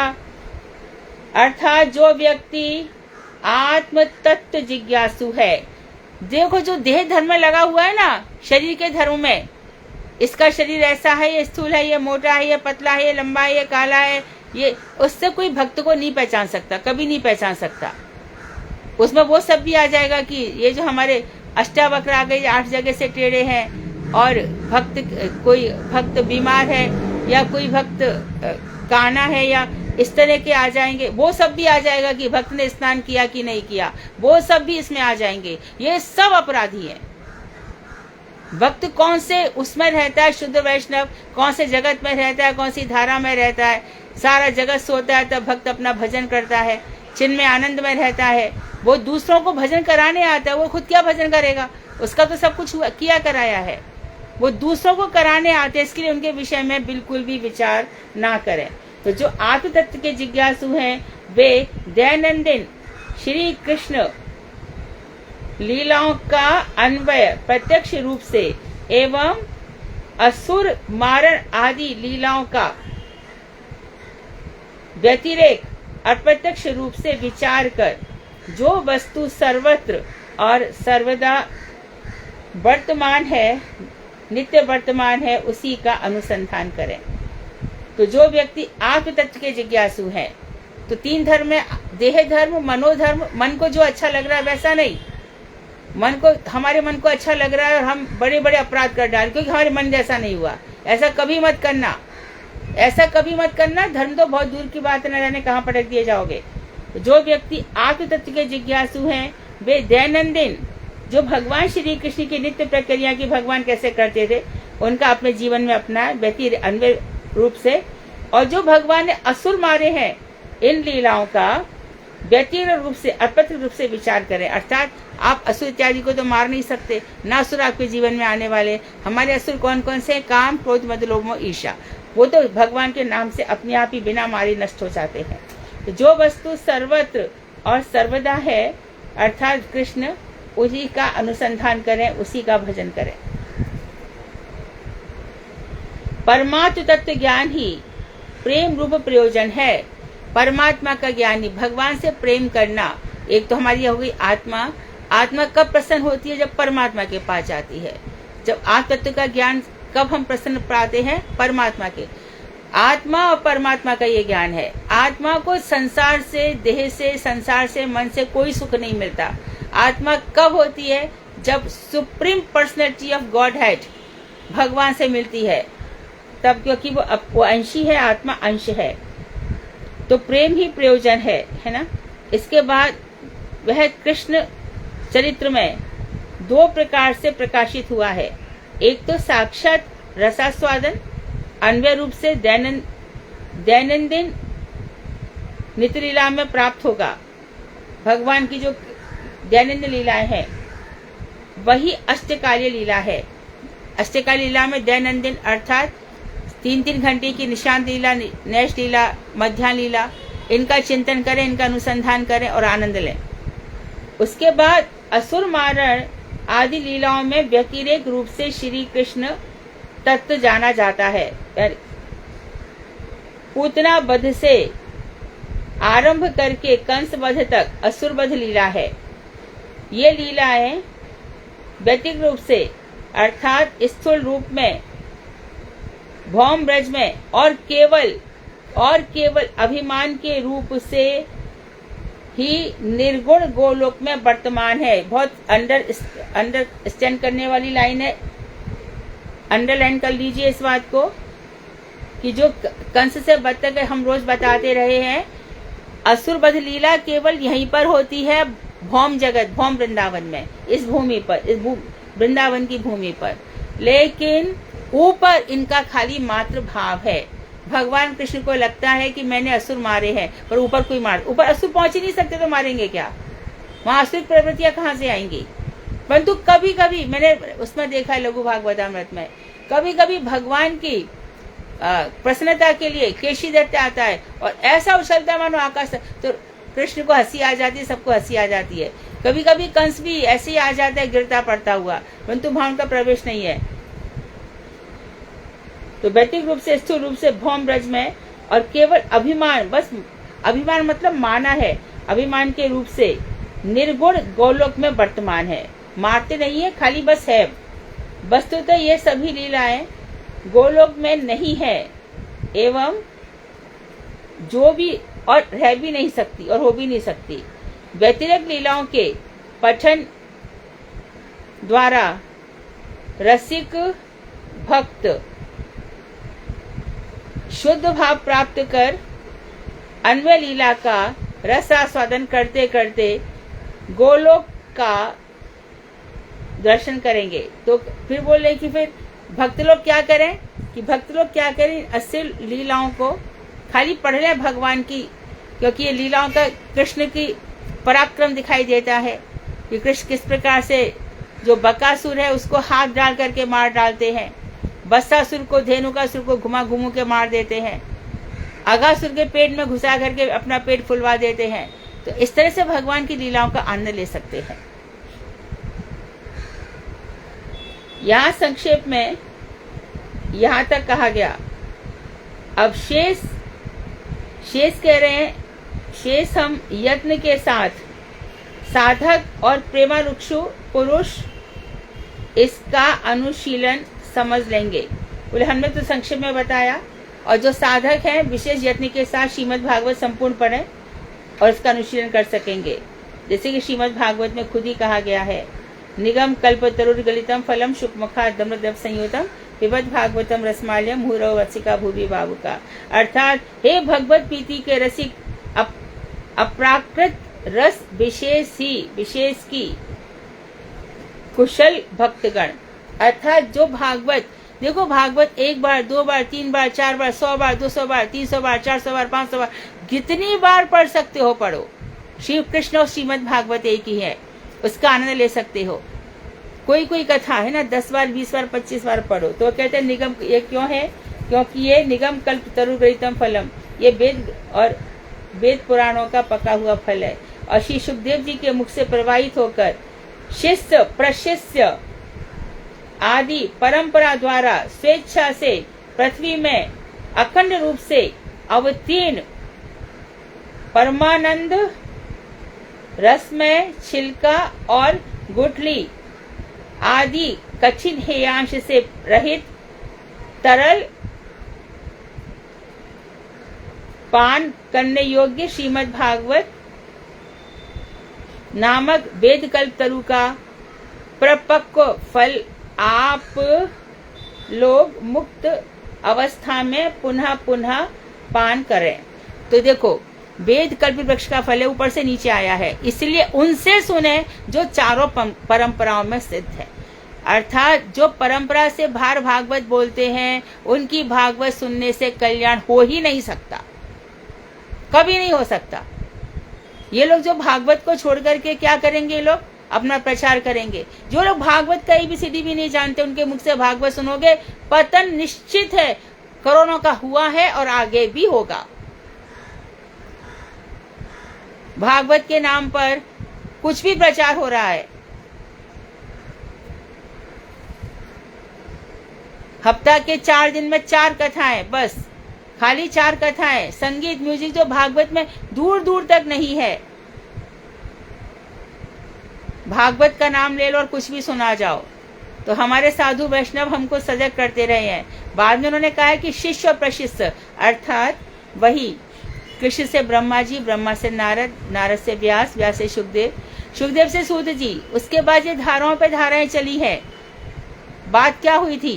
A: अर्थात जो व्यक्ति आत्म तत्व जिज्ञासु है, देखो जो देह धर्म में लगा हुआ है ना, शरीर के धर्म में, इसका शरीर ऐसा है, ये स्थूल है, ये मोटा है, ये पतला है, ये लंबा है, ये काला है, ये उससे कोई भक्त को नहीं पहचान सकता, कभी नहीं पहचान सकता। उसमें वो सब भी आ जाएगा कि ये जो हमारे अष्टावक्र आ गए 8 जगह से टेढ़े हैं, और कोई भक्त बीमार है या कोई भक्त काना है या इस तरह के आ जाएंगे, वो सब भी आ जाएगा कि भक्त ने स्नान किया कि नहीं किया, वो सब भी इसमें आ जाएंगे। ये सब अपराधी हैं। भक्त कौन से उसमें रहता है, शुद्ध वैष्णव कौन से जगत में रहता है, कौन सी धारा में रहता है, सारा जगत सोता है तब भक्त अपना भजन करता है, चिन्मय आनंद में रहता है, वो दूसरों को भजन कराने आता है, वो खुद क्या भजन करेगा, उसका तो सब कुछ किया कराया है, वो दूसरों को कराने आते हैं, इसके लिए उनके विषय में बिल्कुल भी विचार ना करें। तो जो आत्म तत्व के जिज्ञासु हैं वे दैनंदिन श्री कृष्ण लीलाओं का अन्वय प्रत्यक्ष रूप से एवं असुर मारण आदि लीलाओं का व्यतिरेक अप्रत्यक्ष रूप से विचार कर जो वस्तु सर्वत्र और सर्वदा वर्तमान है, नित्य वर्तमान है, उसी का अनुसंधान करें। तो जो व्यक्ति आत्म तत्व के जिज्ञासु हैं, तो 3 धर्म में देह धर्म, मनोधर्म, मन को जो अच्छा लग रहा है वैसा नहीं, हमारे मन को अच्छा लग रहा है और हम बड़े बड़े अपराध कर डाल क्योंकि हमारे मन जैसा नहीं हुआ, ऐसा कभी मत करना, ऐसा कभी मत करना। धर्म तो बहुत दूर की बात, न जाने कहाँ पटक दिए जाओगे। तो जो व्यक्ति आत्म तत्व के जिज्ञासु हैं वे दैनंदिन जो भगवान श्री कृष्ण की नित्य प्रक्रिया की भगवान कैसे करते थे उनका अपने जीवन में अपना व्यक्ति अन्वय रूप से, और जो भगवान ने असुर मारे हैं इन लीलाओं का व्यतिरिक्त रूप से अप्रत्यक्ष रूप से विचार करें। अर्थात आप असुर इत्यादि को तो मार नहीं सकते, न असुर आपके जीवन में आने वाले। हमारे असुर कौन कौन से? काम, क्रोध, मद, लोभ, मोह, ईर्ष्या, वो तो भगवान के नाम से अपने आप ही बिना मारे नष्ट हो जाते हैं। तो जो वस्तु सर्वत्र और सर्वदा है अर्थात कृष्ण, उसी का अनुसंधान करें, उसी का भजन करें। परमात्म तत्व ज्ञान ही प्रेम रूप प्रयोजन है। परमात्मा का ज्ञान ही, भगवान से प्रेम करना। एक तो हमारी हो गई आत्मा। आत्मा कब प्रसन्न होती है? जब परमात्मा के पास जाती है। जब आत्म तत्व का ज्ञान कब हम प्रसन्न पाते हैं? परमात्मा के। आत्मा और परमात्मा का ये ज्ञान है। आत्मा को संसार से, देह से, संसार से, मन से कोई सुख नहीं मिलता। आत्मा कब होती है? जब supreme personality of God head भगवान से मिलती है, तब क्योंकि वो अंशी है, आत्मा अंश है, तो प्रेम ही प्रयोजन है ना। इसके बाद वह कृष्ण चरित्र में दो प्रकार से प्रकाशित हुआ है। एक तो साक्षात रसास्वादन अन्वय रूप से दैनंदिन नित्य लीला में प्राप्त होगा। भगवान की जो दैनंदिन लीलाएं हैं वही अष्टकालीय लीला है। अष्टकालीय लीला में दैनंदिन अर्थात 3-3 घंटे की निशांत लीला, नैश लीला, मध्याह्न लीला, इनका चिंतन करें, इनका अनुसंधान करें और आनंद लें। उसके बाद असुर मारण आदि लीलाओं में व्यतिरेक रूप से श्री कृष्ण तत्व जाना जाता है। पूतना वध से आरंभ करके कंस वध तक असुर वध लीला है। ये लीलाएं व्यतिरिक्त रूप से अर्थात स्थूल रूप में भौम ब्रज में और केवल अभिमान के रूप से ही निर्गुण गोलोक में वर्तमान है। बहुत अंडरस्टैंड करने वाली लाइन है, अंडरलाइन कर लीजिए इस बात को कि जो कंस से वध तक हम रोज बताते रहे हैं, असुर वध लीला केवल यहीं पर होती है, भौम जगत, भौम वृंदावन में, इस भूमि पर, इस वृंदावन की भूमि पर। लेकिन ऊपर इनका खाली मात्र भाव है। भगवान कृष्ण को लगता है कि मैंने असुर मारे हैं, पर ऊपर कोई ऊपर असुर पहुंच ही नहीं सकते तो मारेंगे क्या? वहां असुर प्रवृत्तियां कहाँ से आएंगी? परंतु कभी कभी मैंने उसमें देखा है लघु भागवतामृत में, कभी कभी भगवान की प्रसन्नता के लिए केशी दत्त आता है और ऐसा उछलता है मानो आकाश, तो कृष्ण को हंसी आ जाती है, सबको हंसी आ जाती है। कभी कभी कंस भी ऐसे ही आ जाता है गिरता पड़ता हुआ, परंतु वहां उनका प्रवेश नहीं है। तो वैतिक रूप से, स्थूल रूप से भौम ब्रज में और केवल अभिमान, बस अभिमान मतलब माना है, अभिमान के रूप से निर्गुण गोलोक में वर्तमान है। मारते नहीं है, खाली बस है। वस्तुतः ये सभी लीलाएं गोलोक में नहीं है एवं जो भी और रह भी नहीं सकती और हो भी नहीं सकती। व्यतिरिक्त लीलाओं के पठन द्वारा रसिक भक्त शुद्ध भाव प्राप्त कर अन्वय लीला का रस आस्वादन करते करते गोलोक का दर्शन करेंगे। तो फिर बोले कि फिर भक्त लोग क्या करें, कि भक्त लोग क्या करें, अस्सी लीलाओं को खाली पढ़ लें भगवान की, क्योंकि ये लीलाओं का कृष्ण की पराक्रम दिखाई देता है कि कृष्ण किस प्रकार से जो बकासुर है उसको हाथ डाल करके मार डालते हैं, बस्सासुर को, धेनुकासुर को घुमा घुमू के मार देते हैं, अगासुर के पेट में घुसा करके अपना पेट फुलवा देते हैं। तो इस तरह से भगवान की लीलाओं का आनंद ले सकते हैं। यहाँ संक्षेप में यहाँ तक कहा गया। अब शेष कह रहे हैं, शेष हम यत्न के साथ साधक और प्रेमारुक्षु पुरुष इसका अनुशीलन समझ लेंगे। बोले हमने तो संक्षेप में बताया, और जो साधक हैं विशेष यत्न के साथ श्रीमद् भागवत संपूर्ण पढ़ें और इसका अनुशीलन कर सकेंगे। जैसे कि श्रीमद् भागवत में खुद ही कहा गया है, निगम कल्पतरुर्गलितम फलम शुकमुखा दम्रदव संयुतम पिबत भागवतम रसमाल्यम मुहुरव वत्सिका भूवि बाबुका। अर्थात हे भगवत प्रीति के रसिक, अप्राकृत रस विशेष की कुशल भक्तगण, अर्थात जो भागवत, देखो भागवत 1 बार 2 बार 3 बार 4 बार 100 बार 200 बार 300 बार 400 बार 500 बार जितनी बार पढ़ सकते हो पढ़ो। श्री कृष्ण और श्रीमद् भागवत एक ही है, उसका आनंद ले सकते हो। कोई कथा है ना 10 बार 20 बार 25 बार पढ़ो। तो कहते हैं निगम, ये क्यों है? क्योंकि ये निगम कल्प तरुगलितम फलम, ये वेद पुराणों का पका हुआ फल है। और श्री सुखदेव जी के मुख से प्रवाहित होकर शिष्य प्रशिष्य आदि परंपरा द्वारा स्वेच्छा से पृथ्वी में अखंड रूप से अवतीर्ण परमानंद रस में छिलका और गुठली आदि कठिन हेयांश से रहित तरल पान करने योग्य श्रीमद् भागवत नामक वेद कल्प तरु का प्रपक्व फल आप लोग मुक्त अवस्था में पुनः पुनः पान करें। तो देखो, वेद कल्पित वृक्ष का फल है, ऊपर से नीचे आया है, इसलिए उनसे सुने जो चारों परंपराओं में सिद्ध है। अर्थात जो परंपरा से बाहर भागवत बोलते हैं, उनकी भागवत सुनने से कल्याण हो ही नहीं सकता, कभी नहीं हो सकता। ये लोग जो भागवत को छोड़ करके क्या करेंगे, ये लोग अपना प्रचार करेंगे। जो लोग भागवत का ABCD भी नहीं जानते, उनके मुख से भागवत सुनोगे, पतन निश्चित है, कोरोना का हुआ है और आगे भी होगा। भागवत के नाम पर कुछ भी प्रचार हो रहा है। हफ्ता के 4 दिन में 4 कथाएं, बस खाली 4 कथाएं, संगीत म्यूजिक जो भागवत में दूर दूर तक नहीं है। भागवत का नाम ले लो और कुछ भी सुना जाओ। तो हमारे साधु वैष्णव हमको सजग करते रहे हैं। बाद में उन्होंने कहा है कि शिष्य और प्रशिष्य, अर्थात वही कृष्ण से ब्रह्मा जी, ब्रह्मा से नारद, नारद से व्यास, व्यास से सुखदेव, सुखदेव से सूत जी। उसके बाद ये धाराओं पे धाराएं चली है। बात क्या हुई थी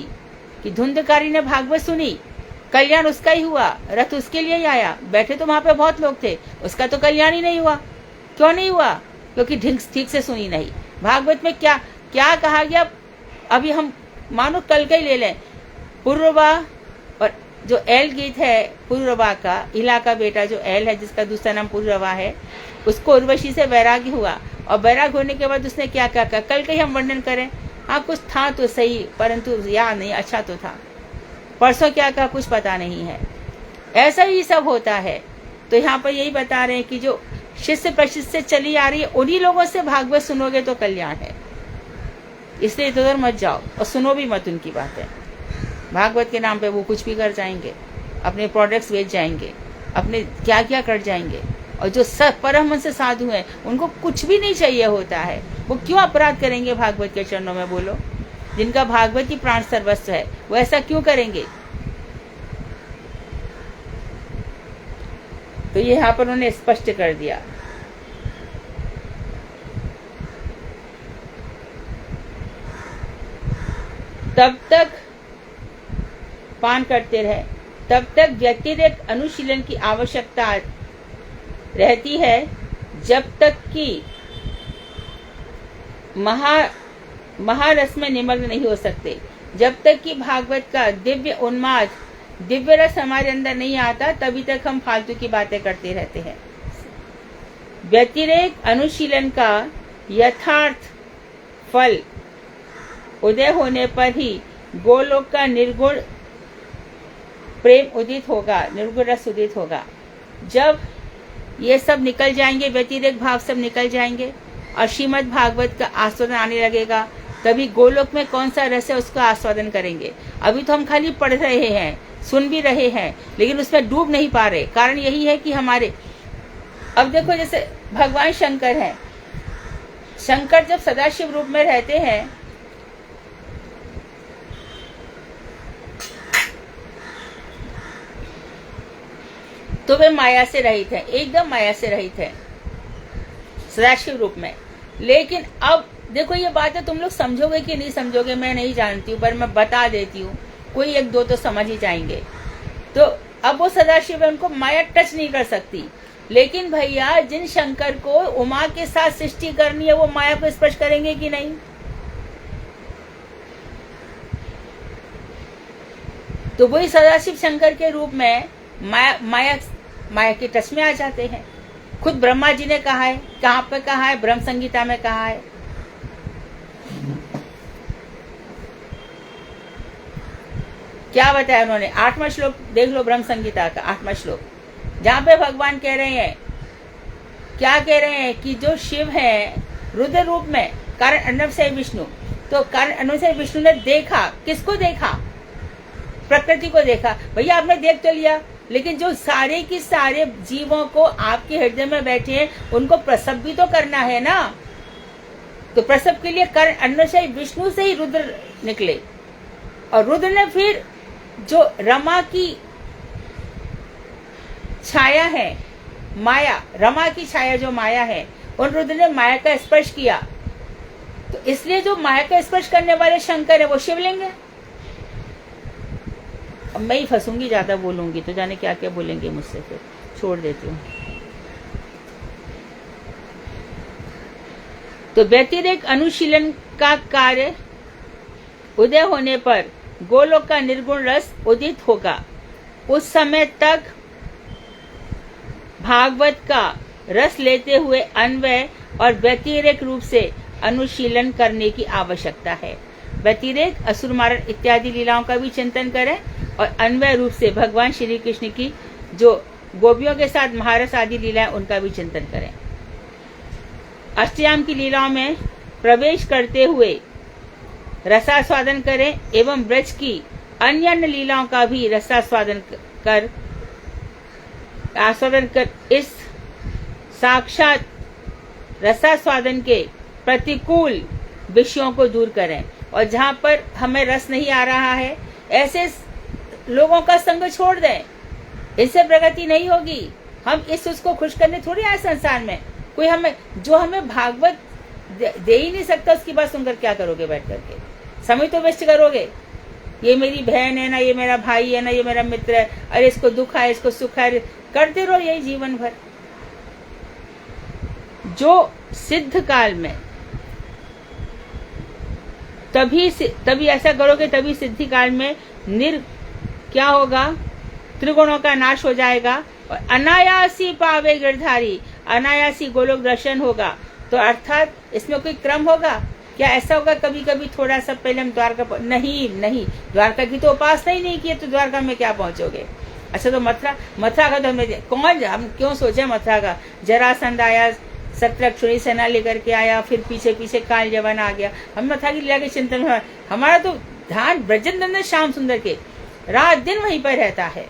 A: कि धुंधकारी ने भागवत सुनी, कल्याण उसका ही हुआ, रथ उसके लिए ही आया। बैठे तो वहां पे बहुत लोग थे, उसका तो कल्याण ही नहीं हुआ। क्यों नहीं हुआ? क्योंकि ठीक से सुनी नहीं। भागवत में क्या क्या कहा गया, अभी हम मानो कल का ही ले लें। पुरुरवा, और जो एल गीत है पुरुरवा का, इला का बेटा जो एल है, जिसका दूसरा नाम पुरुरवा है, उसको उर्वशी से वैराग्य हुआ, और वैराग्य होने के बाद उसने क्या क्या कहा, कल का ही हम वर्णन करें। हाँ, कुछ था तो सही, परंतु याद नहीं, अच्छा तो था। परसों क्या कहा कुछ पता नहीं है। ऐसा ही सब होता है। तो यहाँ पर यही बता रहे हैं कि जो शिष्य प्रशिष्य से चली आ रही है, उन्हीं लोगों से भागवत सुनोगे तो कल्याण है। इसलिए इधर मत जाओ और सुनो भी मत उनकी बातें। भागवत के नाम पे वो कुछ भी कर जाएंगे, अपने प्रोडक्ट्स बेच जाएंगे, अपने क्या क्या कर जाएंगे। और जो सब परमहंस साधु हैं, उनको कुछ भी नहीं चाहिए होता है। वो क्यों अपराध करेंगे भागवत के चरणों में, बोलो? जिनका भागवत की प्राण सर्वस्व है, वो ऐसा क्यों करेंगे? तो ये यहाँ पर उन्होंने स्पष्ट कर दिया। तब तक पान करते रहे, तब तक व्यतिरेक अनुशीलन की आवश्यकता रहती है, जब तक कि महारस में निमग्न नहीं हो सकते। जब तक कि भागवत का दिव्य उन्माद, दिव्य रस हमारे अंदर नहीं आता, तभी तक हम फालतू की बातें करते रहते हैं। व्यतिरेक अनुशीलन का यथार्थ फल उदय होने पर ही गोलोक का निर्गुण प्रेम उदित होगा, निर्गुण रस उदित होगा। जब ये सब निकल जाएंगे, व्यतिरेक भाव सब निकल जाएंगे और श्रीमद् भागवत का आस्वादन आने लगेगा, तभी गोलोक में कौन सा रस है उसका आस्वादन करेंगे। अभी तो हम खाली पढ़ रहे हैं, सुन भी रहे हैं, लेकिन उसमें डूब नहीं पा रहे। कारण यही है कि हमारे, अब देखो जैसे भगवान शंकर हैं, शंकर जब सदाशिव रूप में रहते हैं, तो वे माया से रहित है, एकदम माया से रहित है सदाशिव रूप में। लेकिन अब देखो ये बातें तुम लोग समझोगे कि नहीं समझोगे मैं नहीं जानती हूँ, पर मैं बता देती हूँ, कोई 1-2 तो समझ ही जाएंगे। तो अब वो सदाशिव है, उनको माया टच नहीं कर सकती। लेकिन भैया जिन शंकर को उमा के साथ सृष्टि करनी है, वो माया को स्पर्श करेंगे कि नहीं? तो वही सदाशिव शंकर के रूप में माया के टच में आ जाते हैं। खुद ब्रह्मा जी ने कहा है, कहाँ पे कहा है? ब्रह्म संगीता में कहा है। क्या बताया उन्होंने? 8वां श्लोक देख लो ब्रह्म संगीता का 8वां श्लोक, जहाँ पे भगवान कह रहे हैं, क्या कह रहे हैं कि जो शिव है रुद्र रूप में कारण अर्णव से विष्णु, तो कारण अर्णव से विष्णु ने देखा, किसको देखा? प्रकृति को देखा। भैया आपने देख तो लिया, लेकिन जो सारे की सारे जीवों को आपके हृदय में बैठे हैं, उनको प्रसव भी तो करना है ना। तो प्रसव के लिए कारण अर्णव से विष्णु से ही रुद्र निकले, और रुद्र ने फिर जो रमा की छाया है, माया, रमा की छाया जो माया है, उन रुद्र ने माया का स्पर्श किया। तो इसलिए जो माया का स्पर्श करने वाले शंकर है वो शिवलिंग है। अब मैं ही फंसूंगी, ज़्यादा बोलूंगी तो जाने क्या क्या बोलेंगे मुझसे, फिर छोड़ देती हूँ। तो व्यतिरेक अनुशीलन का कार्य उदय होने पर गोलोक का निर्गुण रस उदित होगा। उस समय तक भागवत का रस लेते हुए अन्वय और व्यतिरेक रूप से अनुशीलन करने की आवश्यकता है। व्यतिरेक असुर मारण इत्यादि लीलाओं का भी चिंतन करें और अन्वय रूप से भगवान श्री कृष्ण की जो गोपियों के साथ महारस आदि लीलाएं उनका भी चिंतन करें। अष्टयाम की लीलाओं में प्रवेश करते हुए रसास्वादन करें एवं ब्रज की अन्य अन्य लीलाओं का भी रसास्वादन कर इस साक्षात रसास्वादन के प्रतिकूल विषयों को दूर करें। और जहाँ पर हमें रस नहीं आ रहा है ऐसे लोगों का संग छोड़ दें, इससे प्रगति नहीं होगी। हम इस उसको खुश करने थोड़ी आए संसार में। कोई हमें जो हमें भागवत दे ही नहीं सकता उसकी बात सुनकर क्या करोगे? बैठ करके समय तो वेस्ट करोगे। ये मेरी बहन है ना, ये मेरा भाई है ना, ये मेरा मित्र है, अरे इसको दुख है, इसको सुख है, करते रहो यही जीवन भर। जो सिद्ध काल में तभी ऐसा करोगे, तभी सिद्धि काल में क्या होगा? त्रिगुणों का नाश हो जाएगा और अनायासी पावे गिरधारी, अनायासी गोलोक दर्शन होगा। तो अर्थात इसमें कोई क्रम होगा क्या? ऐसा होगा कभी कभी थोड़ा सा पहले हम द्वारका नहीं, द्वारका की तो उपासना ही नहीं की तो द्वारका में क्या पहुंचोगे? अच्छा तो मथुरा का तो हमने हम क्यों सोचे मथुरा का? जरासंध आया, शत्रक्षुणी सेना लेकर के आया, फिर पीछे पीछे काल जवान आ गया। हम मथुरा की लीला के चिंतन में हमारा तो ध्यान ब्रजनंदन श्याम सुंदर के रात दिन वहीं पर रहता है।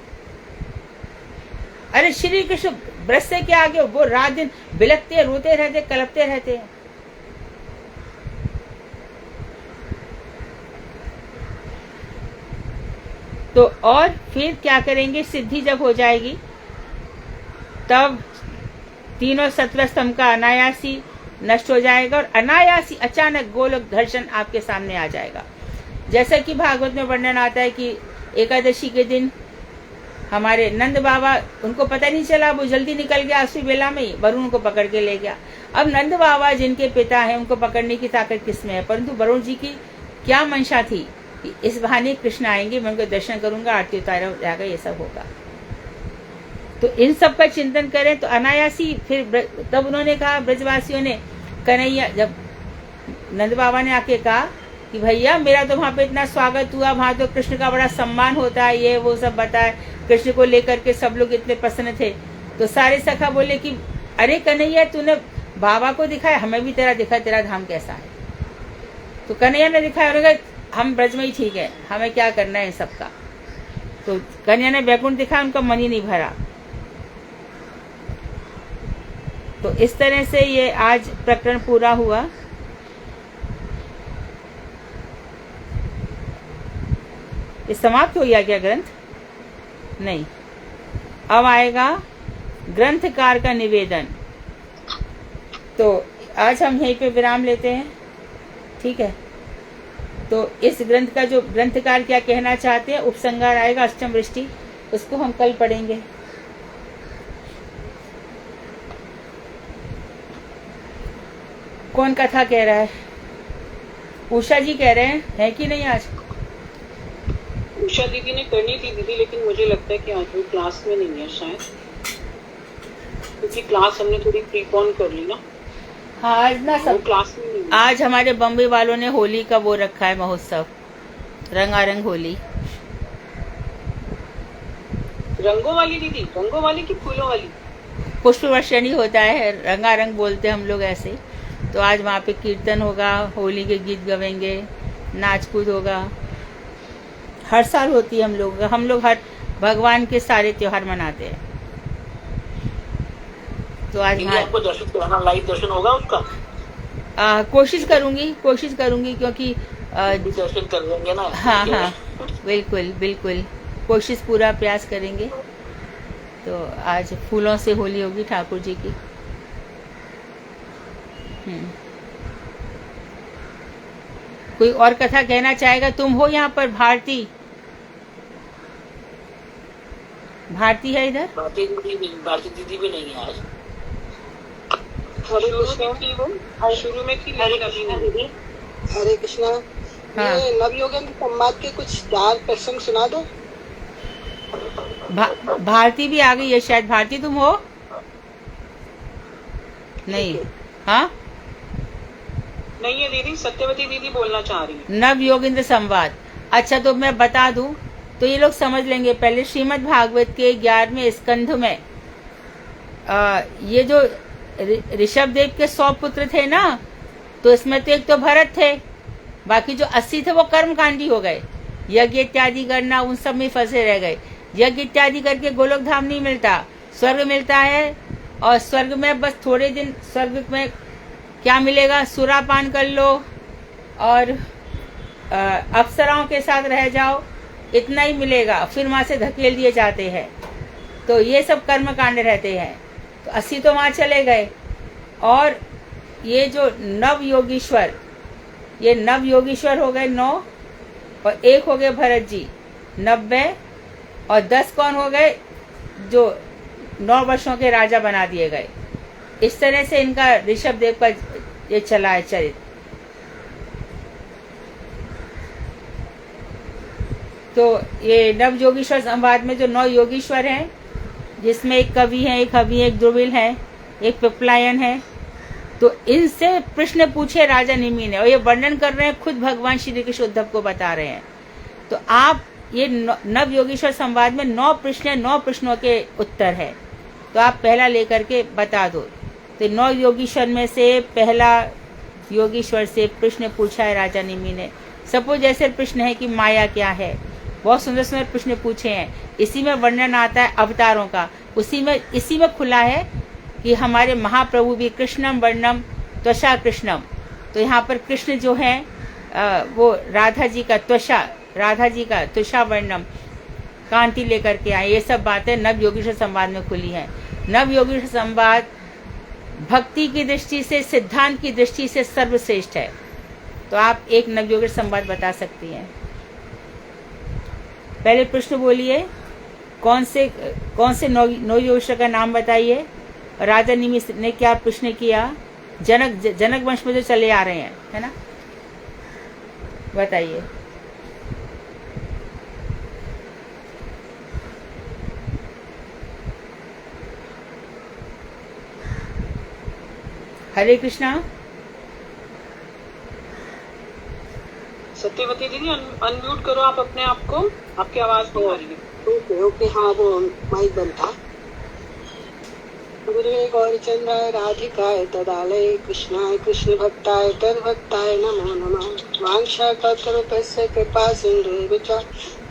A: अरे श्री कृष्ण ब्रज से क्या आगे, वो रात दिन बिलकते रोते रहते, कलपते रहते हैं। तो और फिर क्या करेंगे? सिद्धि जब हो जाएगी तब तीनों 17 स्तंभ का अनायासी नष्ट हो जाएगा और अनायासी अचानक गोलोक दर्शन आपके सामने आ जाएगा। जैसा कि भागवत में वर्णन आता है कि एकादशी के दिन हमारे नंद बाबा, उनको पता नहीं चला, वो जल्दी निकल गया, उसी बेला में ही वरुण को पकड़ के ले गया। अब नंद बाबा जिनके पिता हैं उनको पकड़ने की ताकत किसमें है? परंतु वरुण जी की क्या मंशा थी कि इस बहाने कृष्ण आएंगे, मैं उनको दर्शन करूंगा, आरती उतारा जाएगा, ये सब होगा। तो इन सब का चिंतन करें तो अनायासी। फिर तब उन्होंने कहा, ब्रजवासियों ने, कन्हैया, जब नंद बाबा ने आके कहा कि भैया मेरा तो वहां पे इतना स्वागत हुआ, वहां तो कृष्ण का बड़ा सम्मान होता है, ये वो सब बताए, कृष्ण को लेकर के सब लोग इतने प्रसन्न थे। तो सारे सखा बोले कि अरे कन्हैया तूने बाबा को दिखाया, हमें भी तेरा दिखा, तेरा धाम कैसा है? तो कन्हैया ने दिखाया, हम ब्रज में ही ठीक है, हमें क्या करना है सबका। तो कन्हैया ने बैकुंठ दिखाया, उनका मन ही नहीं भरा। तो इस तरह से ये आज प्रकरण पूरा हुआ। ये समाप्त हो गया क्या ग्रंथ? नहीं, अब आएगा ग्रंथकार का निवेदन। तो आज हम यहीं पे विराम लेते हैं, ठीक है? तो इस ग्रंथ का जो ग्रंथकार क्या कहना चाहते हैं, उपसंहार आएगा अष्टम वृष्टि, उसको हम कल पढ़ेंगे। कौन कथा कह रहा है? उषा जी कह रहे हैं कि नहीं? आज
B: उषा दीदी ने करनी थी दीदी, लेकिन मुझे लगता है कि आज वो क्लास में नहीं है शायद, क्योंकि क्लास हमने थोड़ी प्रीपोन कर ली ना।
A: हाँ, आज ना सब
B: क्लास में नहीं है।
A: आज हमारे बम्बई वालों ने होली का वो रखा है महोत्सव, रंगारंग होली।
B: रंगों वाली दीदी? रंगों वाली कि फूलों वाली?
A: पुष्प वर्षणी होता है, रंगारंग बोलते हैं हम लोग ऐसे। तो आज वहाँ पे कीर्तन होगा, होली के गीत गवेंगे, नाच कूद होगा। हर साल होती है हम लोग हर भगवान के सारे त्योहार मनाते हैं। तो आज
B: आपको दर्शन कराना, लाइव दर्शन होगा उसका?
A: कोशिश करूंगी क्योंकि
B: दर्शन कर लेंगे ना।
A: हाँ, बिल्कुल बिल्कुल, कोशिश पूरा प्रयास करेंगे। तो आज फूलों से होली होगी ठाकुर जी की। कोई और कथा कहना चाहेगा? तुम हो यहाँ पर भारती? भारती है इधर?
G: भारती दीदी भी नहीं है आज।
E: हरे
B: शुरू
E: कृष्णा।
B: में थी वो, शुरू में थी लेकिन अभी नहीं।
E: हरे कृष्णा।
A: हाँ।
E: ये नवयोगन संवाद के कुछ 4 प्रसंग सुना दो।
A: भारती भी आ गई है शायद। भारती तुम हो? नहीं। हाँ,
B: नहीं है दीदी, सत्यवती दीदी बोलना चाह रही है।
A: नव योगेंद्र संवाद। अच्छा, तो मैं बता दूं तो ये लोग समझ लेंगे। पहले श्रीमद् भागवत के 11वें स्कंध में ये जो ऋषभ देव के 100 पुत्र थे ना, तो इसमें तो एक तो भरत थे, बाकी जो 80 थे वो कर्मकांडी हो गए। यज्ञ इत्यादि करना, उन सब में फंसे रह गए। यज्ञ इत्यादि करके गोलोक धाम नहीं मिलता, स्वर्ग मिलता है। और स्वर्ग में बस थोड़े दिन, स्वर्ग में क्या मिलेगा? सुरापान कर लो और अप्सराओं के साथ रह जाओ, इतना ही मिलेगा। फिर वहां से धकेल दिए जाते हैं। तो ये सब कर्म कांड रहते हैं। तो 80 तो वहां चले गए। और ये जो नव योगीश्वर, ये नव योगीश्वर हो गए 9, और 1 हो गए भरत जी 90, और 10 कौन हो गए? जो 9 वर्षों के राजा बना दिए गए। इस तरह से इनका ऋषभ देव का ये चला है चरित्र। तो ये नव योगीश्वर संवाद में जो 9 योगीश्वर हैं, जिसमें एक कवि है, एक हवि है, एक ध्रुविल है, एक पिपलायन है। तो इनसे प्रश्न पूछे राजा निमि ने, और ये वर्णन कर रहे हैं खुद भगवान श्री कृष्ण उद्धव को बता रहे हैं। तो आप ये नव योगीश्वर संवाद में 9 प्रश्न, 9 प्रश्नों के उत्तर है। तो आप पहला लेकर के बता दो। तो 9 योगीश्वर में से पहला योगीश्वर से प्रश्न पूछा है राजा निमि ने। सपोज ऐसे प्रश्न है कि माया क्या है, बहुत सुंदर सुंदर प्रश्न पूछे हैं। इसी में वर्णन आता है अवतारों का, इसी में खुला है कि हमारे महाप्रभु भी कृष्णम वर्णम त्वचा कृष्णम। तो यहाँ पर कृष्ण जो है वो राधा जी का त्वचा वर्णम कांति लेकर के आए। ये सब बातें नव योगीश्वर संवाद में खुली है। नव योगीश्वर संवाद भक्ति की दृष्टि से, सिद्धांत की दृष्टि से सर्वश्रेष्ठ है। तो आप एक नव योगीश्वर संवाद बता सकती हैं। पहले प्रश्न बोलिए, कौन से नौ योगीश्वर का नाम बताइए। राजा निमि ने क्या प्रश्न किया? जनक वंश में जो चले आ रहे हैं, है ना, बताइए। हरे कृष्णा।
B: सत्यवती दीदी अनम्यूट करो आप अपने आप को, आपकी आवाज नहीं आ रही है।
E: ओके, हाँ वो माइक बंद था। गुरुवे गौरचंद्राय राधिकाय तदालय कृष्णाय कृष्ण भक्ताय तद्भक्ताय नमो नमः। वांछा कल्पतरुभ्यश्च कृपा सिन्धुभ्यो च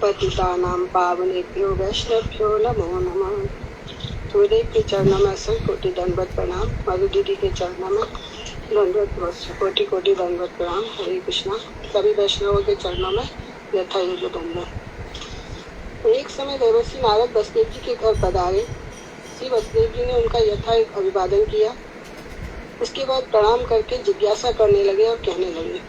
E: पतितानां पावनेभ्यो वैष्णवेभ्यो नमो नमः। गुरुदेव के चरणों में असंख्य कोटि दंडवत प्रणाम। मधु दीदी के चरणों में कोटि कोटि दंडवत प्रणाम। हरे कृष्णा। सभी वैष्णवों के चरणों में यथा योग्य दंडवत। एक समय देवर्षि नारद वसुदेव जी के घर पधारे। श्री वसुदेव जी ने उनका यथायोग्य अभिवादन किया। उसके बाद प्रणाम करके जिज्ञासा करने लगे और कहने लगे,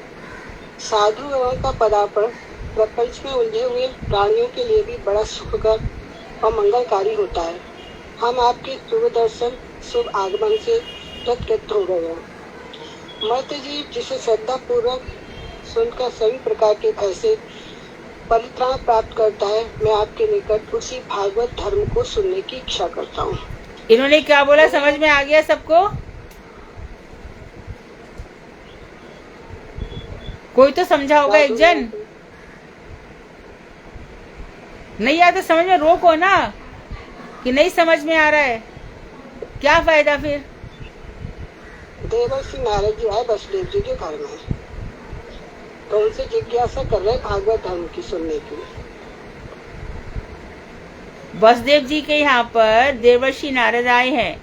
E: साधु एवं का पदार्पण प्रपंच में उलझे हुए प्राणियों के लिए भी बड़ा सुखकर और मंगलकारी होता है। हम आपके शुभ दर्शन, शुभ आगमन से तत्कृत हो गए हैं। मर्त्य जीव जिसे श्रद्धा पूर्वक सुनकर सभी प्रकार के भय से परित्राण प्राप्त करता है, मैं आपके निकट उसी भागवत धर्म को सुनने की इच्छा करता हूँ।
A: इन्होंने क्या बोला, समझ में आ गया सबको? कोई तो समझा होगा एक जन। नहीं आता समझ में, रोको ना कि नहीं समझ में आ रहा है, क्या फायदा फिर।
E: देवर्षि नारद जी आए वसुदेव जी के घर में, तो उनसे जिज्ञासा कर रहे भागवत धर्म की सुनने की।
A: वसुदेव जी के यहाँ पर देवर्षि नारद आए हैं।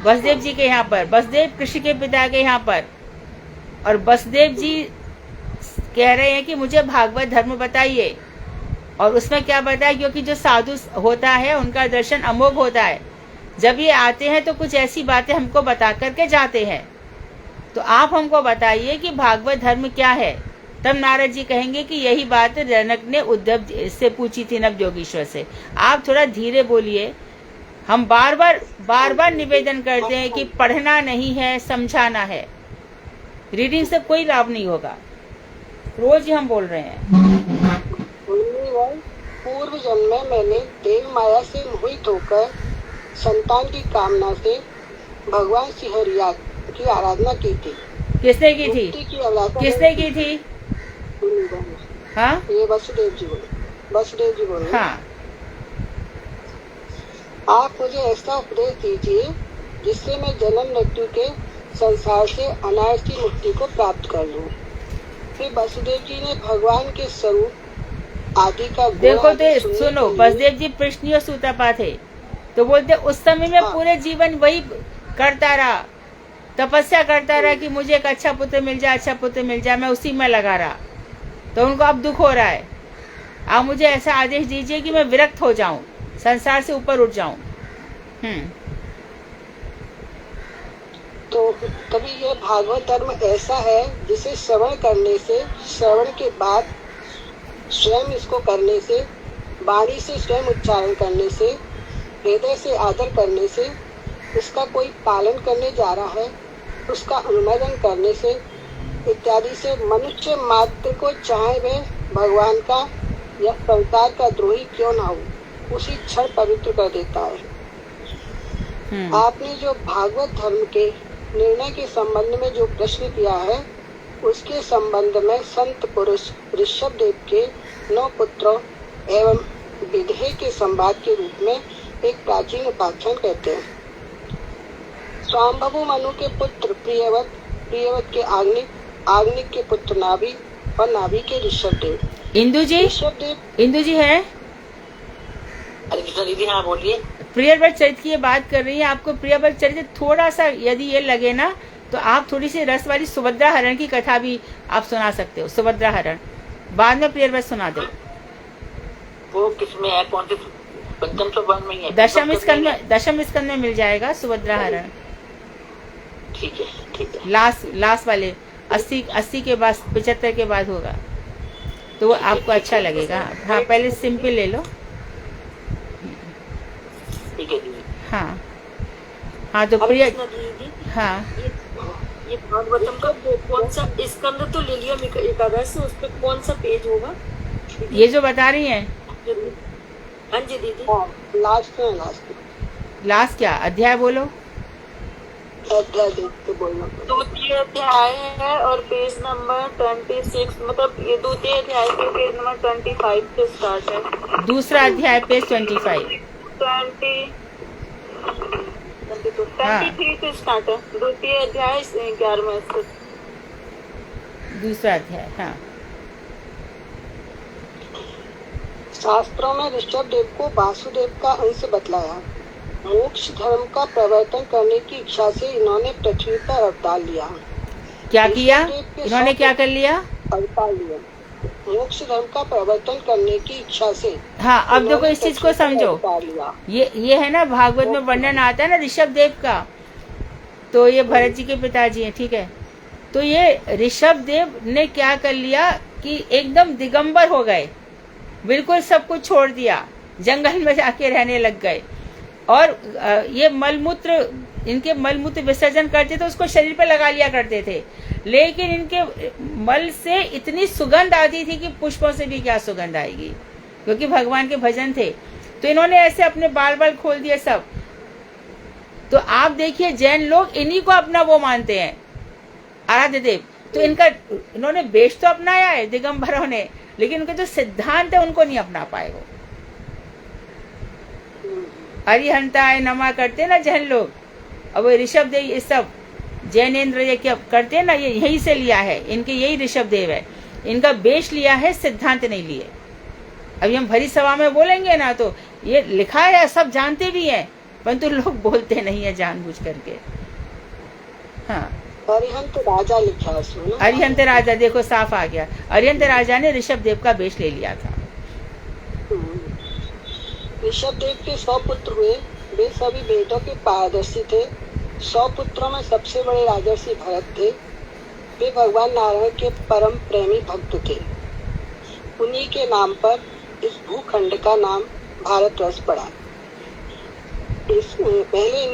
A: वसुदेव जी के यहाँ पर, वसुदेव कृष्ण के पिता के यहाँ पर, और वसुदेव जी कह रहे हैं कि मुझे भागवत धर्म बताइए। और उसमें क्या बताया, क्योंकि जो साधु होता है उनका दर्शन अमोघ होता है। जब ये आते हैं तो कुछ ऐसी बातें हमको बता करके जाते हैं। तो आप हमको बताइए कि भागवत धर्म क्या है। तब नारद जी कहेंगे कि यही बात जनक ने उद्धव से पूछी थी नवजोगीश्वर से। आप थोड़ा धीरे बोलिए। हम बार बार निवेदन करते हैं कि पढ़ना नहीं है, समझाना है। रीडिंग से कोई लाभ नहीं होगा। रोज ही हम बोल रहे हैं।
E: पूर्व जन्म में मैंने देव माया से मोहित होकर संतान की कामना से भगवान श्रीहरिया की आराधना की थी।
A: किसने की थी? किसने की थी? हाँ,
E: ये वसुदेव जी बोले।
A: हाँ।
E: आप मुझे ऐसा उपदेश दीजिए जिससे मैं जन्म मृत्यु के संसार से अनायास की मुक्ति को प्राप्त कर लूं। फिर वसुदेव जी ने भगवान के स्वरूप आदि का
A: देखो तो सुनो, वसुदेव जी प्रश्न और सूत्रपा थे, तो बोलते उस समय में पूरे जीवन वही करता रहा, तपस्या करता रहा कि मुझे एक अच्छा पुत्र मिल जाए, मैं उसी में लगा रहा। तो उनको अब दुख हो रहा है। आप मुझे ऐसा आदेश दीजिए कि मैं विरक्त हो जाऊं, संसार से ऊपर उठ जाऊं।
E: तो कभी यह भागवत धर्म ऐसा है जिसे श्रवण करने से, श्रवण के बाद स्वयं इसको करने से, वाणी से स्वयं उच्चारण करने से, हृदय से आदर करने से, इसका कोई पालन करने जा रहा है, उसका अनुमोदन करने से इत्यादि से मनुष्य मात्र को चाहे वह भगवान का या संसार का द्रोही क्यों ना हो, उसी क्षण पवित्र कर देता है। आपने जो भागवत धर्म के निर्णय के संबंध में जो प्रश्न किया है, उसके संबंध में संत पुरुष ऋषभ देव के 9 पुत्रों एवं विधेय के संवाद के रूप में एक प्राचीन उपाख्यान कहते हैं। स्वाम्भु मनु के पुत्र प्रियवत के आग्निक के पुत्र नाभि और नाभि के ऋषभ देव।
A: इंदु जी है।
G: अरे कृष्ण दीदी, हाँ बोलिए।
A: प्रियव्रत चरित्र की बात कर रही है। आपको प्रियव्रत चरित्र थोड़ा सा यदि ये लगे ना, तो आप थोड़ी सी रस वाली सुभद्रा हरण की कथा भी आप सुना सकते हो। सुभद्रा हरण बाद में प्रियव्रत सुना दो।
G: वो किसमें है? कौन से पंचम सोपान में ही है?
A: दशम स्कंद में मिल जाएगा सुभद्रा हरण।
G: ठीक है।
A: लास्ट वाले 80 के बाद 75 के बाद होगा, तो वो आपको अच्छा लगेगा। हाँ, पहले सिंपल ले लो।
G: ठीक है दीदी।
A: हाँ तो प्रिय, हाँ
F: ये भागवतम का कौन सा स्कंद तो ले लिया एकादश, उस पर कौन सा पेज होगा?
A: ये जो बता रही हैं।
F: हाँ जी दीदी।
A: लास्ट क्या अध्याय बोलो?
D: द्वितीय अध्याय है और पेज नंबर 26, मतलब ये द्वितीय अध्याय के पेज नंबर 25 से स्टार्ट है।
A: दूसरा अध्याय पेज 25
D: 23 से स्टार्ट है। द्वितीय अध्याय 11वें से।
A: दूसरा अध्याय। हाँ,
E: शास्त्रों में ऋषभ देव को वासुदेव का अंश बतलाया। मोक्ष धर्म का प्रवर्तन करने की इच्छा से इन्होंने पृथ्वी पर अवतार लिया।
A: क्या किया इन्होंने? क्या कर लिया?
E: अवतार लिया। मोक्ष धर्म का प्रवर्तन करने की इच्छा से।
A: हाँ, अब देखो इस चीज को समझो। ये है ना, भागवत में वर्णन आता है ना ऋषभ देव का, तो ये भरत जी के पिताजी हैं, ठीक है। तो ये ऋषभ देव ने क्या कर लिया कि एकदम दिगंबर हो गए, बिल्कुल सब कुछ छोड़ दिया, जंगल में जाके रहने लग गए। और ये इनके मलमूत्र विसर्जन करते थे, उसको शरीर पे लगा लिया करते थे, लेकिन इनके मल से इतनी सुगंध आती थी कि पुष्पों से भी क्या सुगंध आएगी, क्योंकि भगवान के भजन थे। तो इन्होंने ऐसे अपने बाल खोल दिए सब। तो आप देखिए जैन लोग इन्हीं को अपना वो मानते हैं, आराध्य देव। तो इन्होंने वेश तो अपनाया है दिगंबरों ने, लेकिन उनके जो सिद्धांत है उनको नहीं अपना पाए। वो अरिहंताय नमा करते ना जैन लोग, अब ऋषभ देव ये सब जैनेन्द्र ये क्या करते हैं ना, ये यहीं से लिया है, इनके यही ऋषभ देव है, इनका वेश लिया है, सिद्धांत नहीं लिए। अभी हम भरी सभा में बोलेंगे ना, तो ये लिखा है, सब जानते भी हैं, परंतु लोग बोलते नहीं है जानबूझ करके। हाँ,
E: अरिहंत राजा लिखा है।
A: अरिहंत राजा देखो साफ आ गया, अरिहंत राजा ने ऋषभ देव का वेश ले लिया था।
E: ऋषभ देव के 100 पुत्र हुए, वे सभी वेदों के पारदर्शी थे। 100 पुत्रों में सबसे बड़े राजर्षि भरत थे। वे भगवान नारायण के परम प्रेमी भक्त थे। उन्हीं के नाम पर इस भूखंड का नाम भारतवर्ष पड़ा। पहले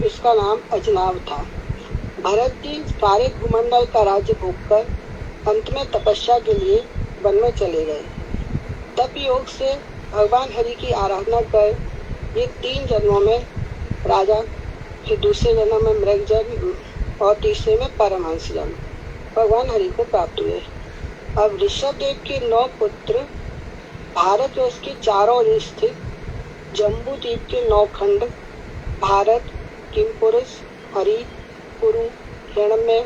E: इसका नाम अजनाव था। भरत जी सारे भूमंडल का राज्य भोगकर अंत में तपस्या के लिए वन में चले गए। तप योग से भगवान हरि की आराधना कर ये 3 जन्मों में राजा, फिर दूसरे जन्म में मृग जन्म और तीसरे में परमहंस जन्म भगवान हरि को प्राप्त हुए। अब ऋषभ देव के 9 पुत्र भारतवर्ष के चारों ओर स्थित जम्बू द्वीप के 9 खंड भारत, किमपुरुष, हरि, कुरु, हिरण्मय,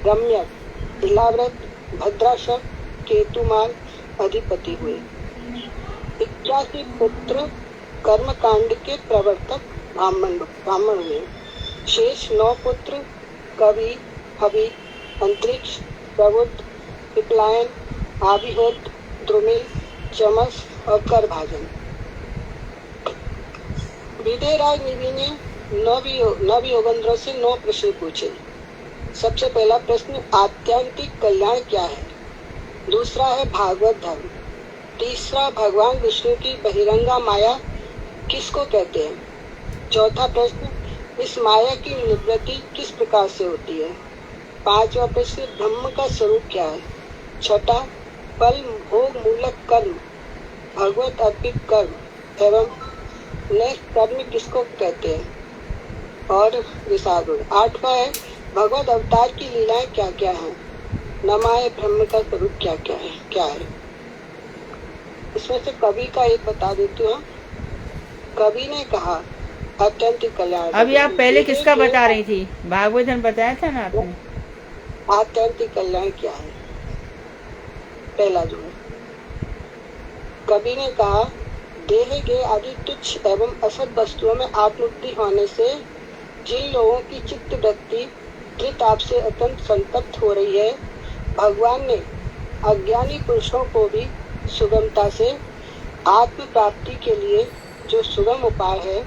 E: रम्यक, इलाव्रत, भद्राशव, केतुमाल अधिपति हुए। 81 पुत्र कर्मकांड के प्रवर्तक ब्राह्मण हुए। शेष 9 पुत्र कवि, हवि, अंतरिक्ष, प्रबुद्ध, पिपलायन, आभिहोत्र, द्रुमिल, चमस और करभाजन। विदयराज निवि ने नव योगेंद्रों से 9 प्रश्न पूछे। सबसे पहला प्रश्न, आत्यंतिक कल्याण क्या है? दूसरा है भागवत धर्म। तीसरा, भगवान विष्णु की बहिरंगा माया किसको कहते हैं? चौथा प्रश्न, इस माया की निवृत्ति किस प्रकार से होती है? 5वां प्रश्न, ब्रह्म का स्वरूप क्या है? 6ठा, फल भोग मूलक कर्म, भगवत अर्पित कर्म एवं नेक्स्ट कर्म किसको कहते हैं? और विषाद। 8वां है, भगवत अवतार की लीलाएं क्या क्या हैं? नमाय ब्रह्म का स्वरूप क्या है? इसमें से कवि का एक बता देती हूँ। कवि ने कहा अत्यंत कल्याण।
A: अभी आप पहले किसका बता रही थी? भागवतन बताया था ना आपने।
E: आत्यंत कल्याण क्या है? पहला जो है, कवि ने कहा देह गे आदि तुच्छ एवं असत वस्तुओं में आत्मवृत्ति होने से जिन लोगों की चित्त वृत्ति धृताप से अत्यंत संतप्त हो रही है, भगवान ने अज्ञानी पुरुषों को भी सुगमता से आत्म प्राप्ति के लिए जो सुगम उपाय है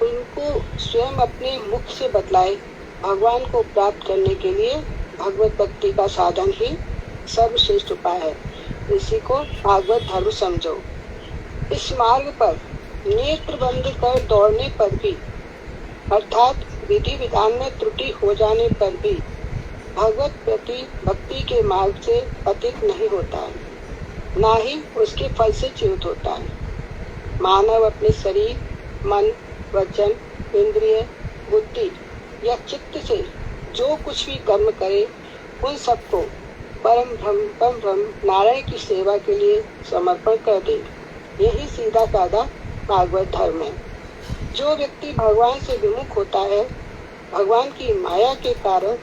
E: उनको स्वयं अपने मुख से बतलाए। भगवान को प्राप्त करने के लिए भगवत भक्ति का साधन ही सर्वश्रेष्ठ उपाय है। इसी को भागवत धर्म समझो। इस मार्ग पर नेत्र बंद कर दौड़ने पर भी, अर्थात विधि विधान में त्रुटि हो जाने पर भी भगवत प्रति भक्ति के मार्ग से अतीत नहीं होता है, ना ही उसके फल से च्युत होता है। मानव अपने शरीर, मन, वचन, इंद्रिय, बुद्धि या चित्त से जो कुछ भी कर्म करे उन सबको परम ब्रह्म नारायण की सेवा के लिए समर्पण कर दे। यही सीधा साधा भागवत धर्म है। जो व्यक्ति भगवान से विमुख होता है, भगवान की माया के कारण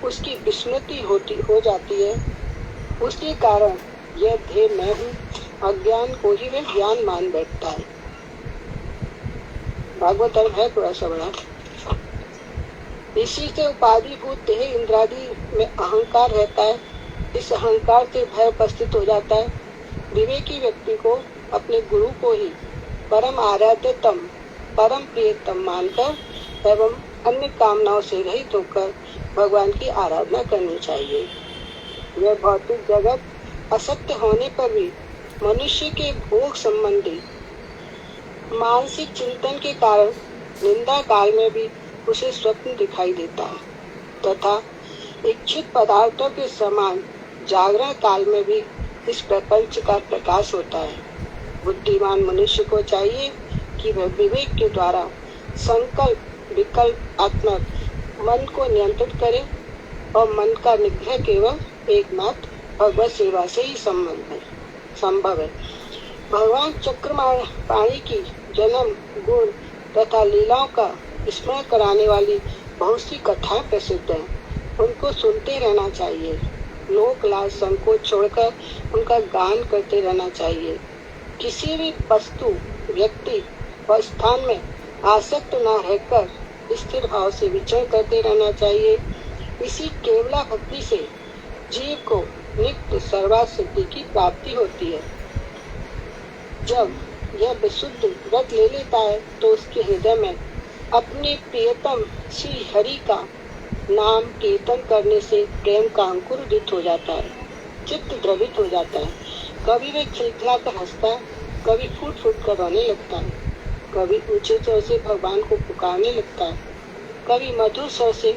E: उसकी विस्मृति हो जाती है। उसके कारण यह ध्येय मैं हूँ अज्ञान को ही वह ज्ञान मान बैठता है। भागवत धर्म है थोड़ा सा बड़ा। इसी से उपाधिभूत देह इंद्रादि में अहंकार रहता है। इस अहंकार से भय उपस्थित हो जाता है। विवेकी व्यक्ति को अपने गुरु को ही परम आराध्यतम, परम प्रियतम मानकर एवं अन्य कामनाओं से रहित होकर भगवान की आराधना करनी चाहिए। यह भौतिक जगत असत्य होने पर भी मनुष्य के भोग संबंधी मानसिक चिंतन के कारण निंदा काल में भी उसे स्वप्न दिखाई देता है, तथा इच्छित पदार्थों के समान जागरण काल में भी इस प्रपंच का प्रकाश होता है। बुद्धिमान मनुष्य को चाहिए कि वह विवेक के द्वारा संकल्प विकल्पात्मक मन को नियंत्रित करे और मन का निग्रह केवल एकमात्र भगवत सेवा से ही संभव है। भगवान चक्रपाणी की जन्म, गुण तथा लीलाओं का स्मरण कराने वाली बहुत सी कथाएं प्रसिद्ध हैं। उनको सुनते रहना चाहिए। लोक लाज संकोच छोड़कर उनका गान करते रहना चाहिए। किसी भी वस्तु, व्यक्ति और स्थान में आसक्त न रहकर स्थिर भाव से विचरण करते रहना चाहिए। इसी केवला भक्ति से जीव को नित्य सर्वार्थ सिद्धि की प्राप्ति होती है। जब यह विशुद्ध व्रत ले लेता है तो उसके हृदय में अपने प्रियतम श्री हरि का नाम कीर्तन करने से प्रेम का अंकुर उदित हो जाता है, चित्त द्रवित हो जाता है। कभी वे खिलखिला कर हंसता है, कभी फूट फूट कर रोने लगता है, कभी ऊंचे स्वर से भगवान को पुकारने लगता है, कभी मधुर स्वर से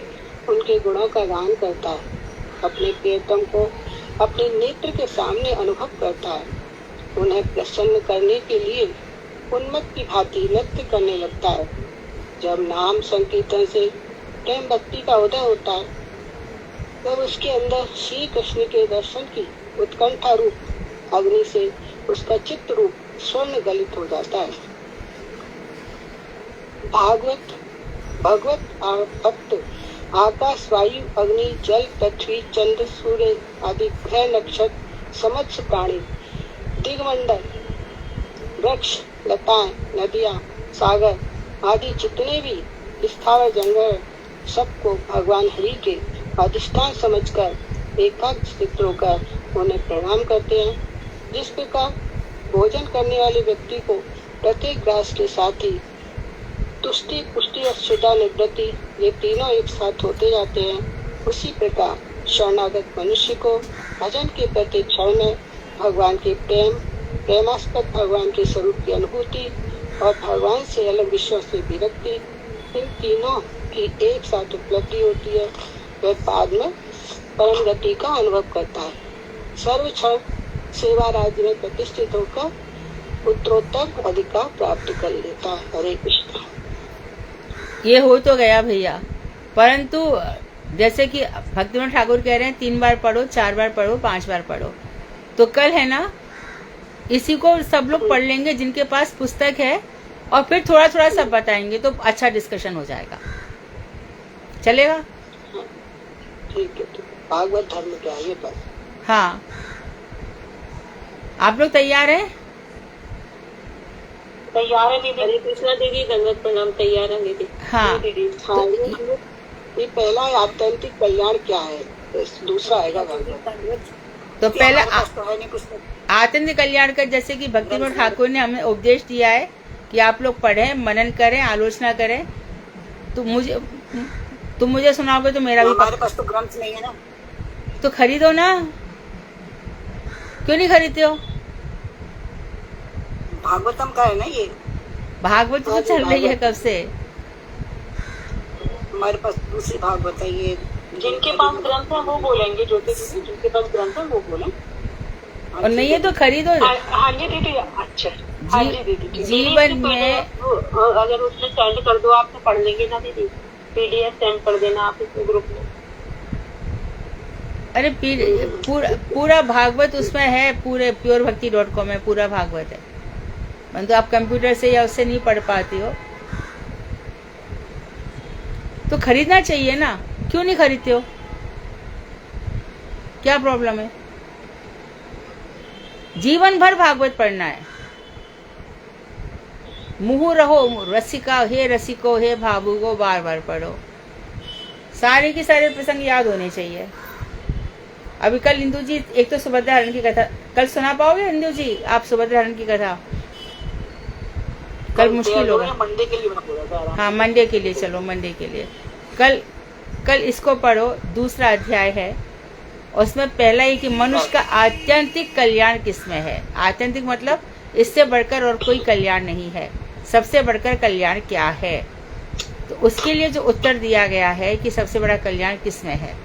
E: उनके गुणों का गान करता है, अपने प्रियतम को अपने नेत्र के सामने अनुभव करता है, उन्हें प्रसन्न करने के लिए उन्मत्त की भांति नृत्य करने लगता है। जब नाम संकीर्तन से प्रेम भक्ति का उदय होता है, तब उसके अंदर श्री कृष्ण के दर्शन की उत्कंठा रूप अग्नि से उसका चित्त रूप स्वर्ण गलित हो जाता है। भगवत भक्त आकाश, वायु, अग्नि, जल, पृथ्वी, चंद्र, सूर्य आदि ग्रह, नक्षत्र, समस्त प्राणी, दिगमंडल, वृक्ष, लताएं, नदियां, सागर आदि जितने भी स्थावर जंगल, सबको भगवान हरि के अधिष्ठान समझकर एकाग्र चित्त होकर उन्हें प्रणाम करते हैं। जिस प्रकार भोजन करने वाले व्यक्ति को प्रत्येक ग्रास के साथ ही तुष्टि, पुष्टि और क्षुधा निवृत्ति ये तीनों एक साथ होते जाते हैं, उसी प्रकार शरणागत मनुष्य को भजन के प्रत्येक क्षण में भगवान के प्रेमास्पद भगवान के स्वरूप की अनुभूति और भगवान से अलग विश्व से विरक्ति, इन तीनों की एक साथ उपलब्धि होती है। वह बाद में परम गति का अनुभव करता है, सर्व क्षण सेवा राज्य में प्रतिष्ठित होकर उत्तरोत्तर अधिकार प्राप्त कर लेता है। हरे कृष्ण।
A: ये हो तो गया भैया, परंतु जैसे कि भक्तिविनोद ठाकुर कह रहे हैं 3 बार पढ़ो, 4 बार पढ़ो, 5 बार पढ़ो, तो कल है ना इसी को सब लोग पढ़ लेंगे जिनके पास पुस्तक है, और फिर थोड़ा थोड़ा सब बताएंगे तो अच्छा डिस्कशन हो जाएगा। चलेगा?
E: ठीक है। भागवत धर्म क्या है ये पर?
A: हाँ, आप लोग तैयार हैं?
F: तैयार है दीदी। हरे कृष्णा दीदी, दंडवत प्रणाम। तैयार है दीदी।
A: हाँ,
F: दीदी।
E: हाँ, ये पहला है आत्यंतिक कल्याण क्या है, दूसरा आएगा भागवत।
A: तो पहला
E: है नहीं कुछ।
A: आत्यंतिक कल्याण का जैसे कि भक्तिविनोद ठाकुर ने हमें उपदेश दिया है कि आप लोग पढ़ें, मनन करें, आलोचना करें। तुम मुझे सुनाओगे तो मेरा भी
G: हमारे पास तो ग्रंथ नहीं है ना।
A: तो खरीदो ना, क्यों नहीं खरीदते हो?
G: भागवतम का है ना ये।
A: भागवत तो चल रही है कब से।
G: हमारे पास दूसरी भागवत है ये।
F: जिनके पास ग्रंथ है वो बोलेंगे, ज्योति दीदी, जिनके पास ग्रंथ है वो बोले।
A: और नहीं है तो खरीदो।
F: हाँ जी दीदी। अच्छा हाँ जी दीदी।
A: जीवन में
F: अगर उसमें सेंड कर दो आप तो पढ़ लेंगे ना दीदी। PDF सेंड कर देना आप इसमें ग्रुप में।
A: अरे पूरा भागवत उसमें है, पूरे purevakti.com में पूरा भागवत है। मतलब आप कंप्यूटर से या उससे नहीं पढ़ पाती हो तो खरीदना चाहिए ना, क्यों नहीं खरीदते हो? क्या प्रॉब्लम है? जीवन भर भागवत पढ़ना है। मुहु रहो रसिका, हे रसिको, हे भावुको, बार बार पढ़ो। सारे के सारे प्रसंग याद होने चाहिए। अभी कल इंदु जी एक तो सुभद्रा हरण की कथा कल सुना पाओगे? इंदु जी आप सुभद्रा हरण की कथा कल मुश्किल होगा।
G: मंडे के लिए मैं बोला था।
A: हाँ, मंडे के लिए चलो, मंडे के लिए कल इसको पढ़ो। दूसरा अध्याय है, उसमें पहला ही कि मनुष्य का आत्यंतिक कल्याण किसमें है। आत्यंतिक मतलब इससे बढ़कर और कोई कल्याण नहीं है। सबसे बढ़कर कल्याण क्या है, तो उसके लिए जो उत्तर दिया गया है कि सबसे बड़ा कल्याण किसमें है,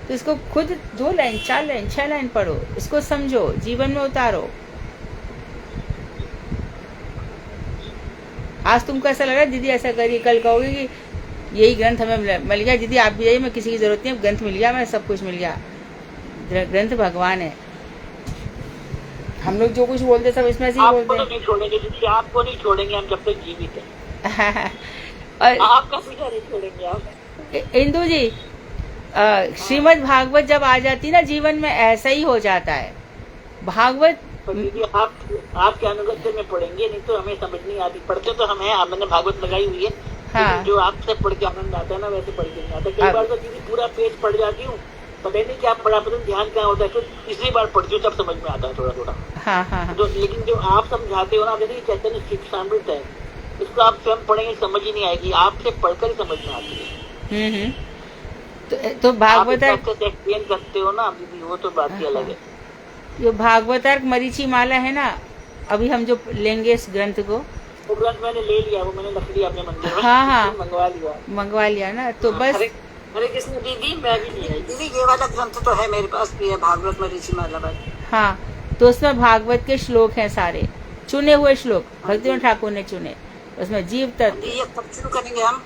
A: तो इसको खुद 2 लाइन, 4 लाइन, 6 लाइन पढ़ो, इसको समझो, जीवन में उतारो। आज तुमको ऐसा लग रहा है दीदी ऐसा करिए, कल कहोगे कि यही ग्रंथ हमें मिल गया। दीदी आप भी जाइए, मैं किसी की जरूरत नहीं है, ग्रंथ मिल गया, मैं सब कुछ मिल गया। ग्रंथ भगवान है। हम लोग जो कुछ बोलते सब इसमें से ही बोलते हैं।
G: आपको नहीं छोड़ेंगे दीदी, आपको नहीं छोड़ेंगे हम जब तक जीवित हैं।
A: और
G: आपका पीछा नहीं छोड़ेंगे आप।
A: इंदु जी, श्रीमद् भागवत जब आ जाती ना जीवन में, ऐसा ही हो जाता है। भागवत
G: तो दीदी आपके अनुगत्य में पढ़ेंगे, नहीं तो हमें समझ नहीं आती। पढ़ते तो हम हैं, मैंने भागवत लगाई हुई है।
A: हाँ।
G: जो आपसे पढ़ के आनंद आता है ना, वैसे पढ़ के नहीं आता। कई बार तो दीदी पूरा पेज पढ़ जाती हूँ, पता नहीं क्या पढ़ा, पता ध्यान क्या होता है, फिर तीसरी बार पढ़ती हूँ तब समझ में आता है थोड़ा थोड़ा।
A: हाँ हाँ हाँ।
G: तो लेकिन जो आप समझाते हो ना, जैसे चैतन्य शिक्षामृत है, इसको आप स्वयं पढ़ेंगे समझ ही नहीं आएगी, आपसे पढ़कर ही समझ में आती है।
A: तो
G: आप
A: भागवतार
G: इतना एक्सप्लेन करते हो ना दीदी, वो तो बात ही अलग है।
A: जो भागवतार्क मरीचि माला है ना, अभी हम जो लेंगे इस ग्रंथ को,
G: वो ग्रंथ मैंने ले लिया, वो मैंने रख लिया अपने मंदिर में।
A: हाँ हाँ
G: मंगवा लिया
A: ना, तो बस
G: हरे कृष्ण दीदी, मैं भी नहीं आई
E: दीदी ये वाला ग्रंथ तो है मेरे पास भी है, भागवत मरीचि माला भाई।
A: हाँ, तो उसमें भागवत के श्लोक हैं सारे, चुने हुए श्लोक भक्तिविनोद ठाकुर ने चुने, उसमें जीव तत्व।
E: ये कब शुरू करेंगे हम?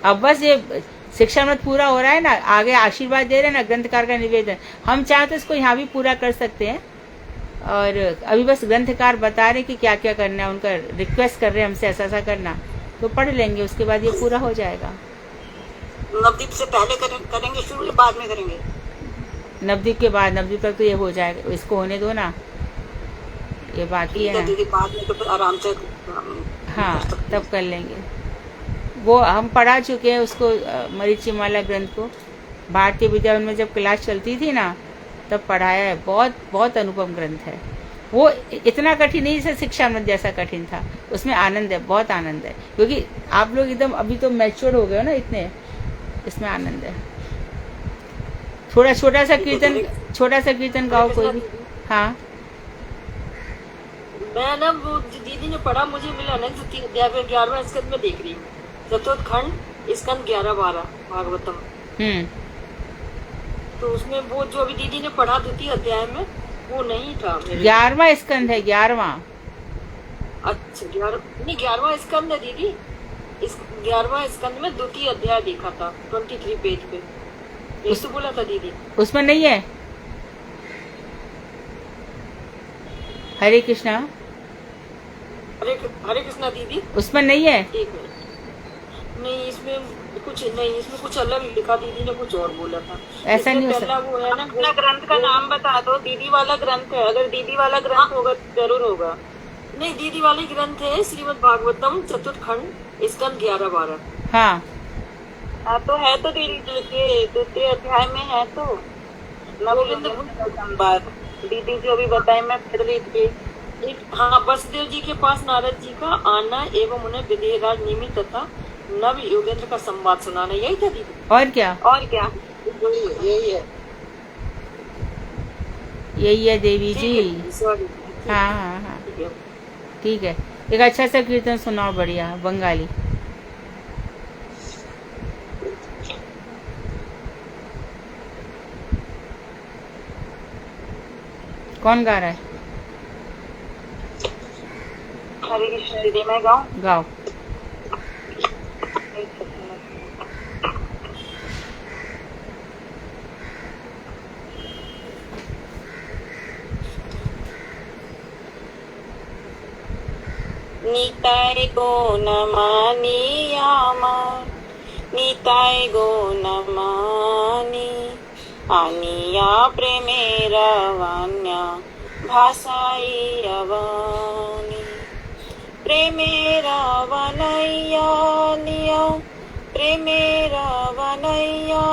A: अब बस ये शिक्षामृत पूरा हो रहा है ना, आगे आशीर्वाद दे रहे हैं ना, ग्रंथकार का निवेदन, हम चाहे तो इसको यहाँ भी पूरा कर सकते हैं। और अभी बस ग्रंथकार बता रहे कि क्या क्या करना है, उनका रिक्वेस्ट कर रहे हैं हमसे ऐसा ऐसा करना, तो पढ़ लेंगे, उसके बाद ये पूरा हो जाएगा।
E: नवदीप से पहले करेंगे शुरू या बाद में करेंगे?
A: नवदीप के बाद, नवदीप तक तो ये हो जाएगा, इसको होने दो ना, ये बाकी है ना।
E: दीदी बाद में तो फिर आराम से
A: हाँ, तब कर लेंगे। वो हम पढ़ा चुके हैं उसको, मरीचि माला ग्रंथ को, भारतीय विद्यालय में जब क्लास चलती थी ना, तब पढ़ाया है। बहुत बहुत अनुपम ग्रंथ है वो, इतना कठिन नहीं जैसे शिक्षामृत जैसा कठिन था, उसमें आनंद है, बहुत आनंद है, क्योंकि आप लोग एकदम अभी तो मैच्योर हो गए हो ना इतने, इसमें आनंद है। थोड़ा छोटा सा कीर्तन गाओ कोई भी। हाँ,
F: मैं ना वो दीदी ने पढ़ा, मुझे मिला ना, 11वां स्कंद में देख रही हूँ, चतुर्थ खंड स्कंद 11-12 भागवतम। तो उसमें वो जो अभी दीदी ने पढ़ा 2 अध्याय में, वो नहीं था।
A: 11वां स्कंद है, 11वां।
F: अच्छा, 11वां स्कंद है दीदी। इस 11वां स्कंद में 2 अध्याय देखा था, 23 पेज पे, यही तो बोला था दीदी।
A: उसमें नहीं है? हरे कृष्णा,
F: हरे कृष्णा दीदी,
A: उसमें नहीं है?
F: एक मिनट, नहीं इसमें कुछ नहीं, इसमें कुछ अलग लिखा, दीदी ने कुछ और बोला था।
A: ऐसा नहीं हो
F: पहला
A: सकता।
F: वो है ना,
D: अपना ग्रंथ का नाम बता दो, दीदी वाला ग्रंथ है, अगर दीदी वाला ग्रंथ होगा तो जरूर होगा।
F: नहीं दीदी वाली ग्रंथ है श्रीमद् भागवतम चतुर्थ खंड स्कंद 11-12।
A: हाँ,
D: तो है तो दीदी, द्वितीय अध्याय में है तो बात दीदी जो भी बताई, मैं पढ़ रही थी।
F: हाँ, वसुदेव जी के पास नारद जी का आना एवं उन्हें विदेहराज निमित्त तथा नव योगेंद्र का संवाद सुनाना, यही था दीदी।
A: और क्या, यही है देवी जी।
F: सॉरी।
A: हाँ हाँ हाँ, ठीक है। एक अच्छा सा कीर्तन सुनाओ, बढ़िया बंगाली। कौन गा रहा है?
D: हरे कृष्ण दीदी, मैं गाऊं?
A: गाओ।
D: निताय गो नमानि यामा, निताय गो नमानि, आनिया प्रेमेरा वान्या भाषाई अवानी, प्रेमेरा वनैया निया, प्रेमेरा वनैया,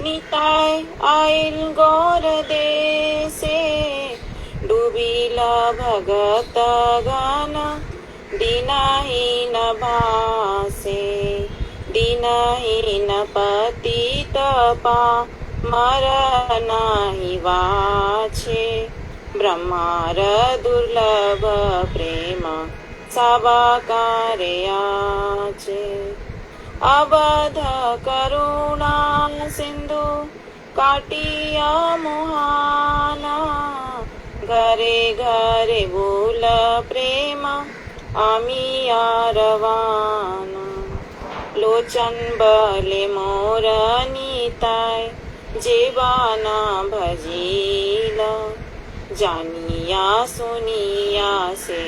D: निताय आइल गौर देसे, डूबीला भगत गाना, दीनाहीन भासे, दीनाहीन पतित पा, मरनाहि वाछे, ब्रह्मार दुर्लभ प्रेम साबाकारे आचे, अवध करुणा सिंधु काटिया मुहाना, घरे घरे बोल प्रेम आमी आरवाना, लोचन बले मोर नीताय, जेवाना भजीला, जानिया सुनिया से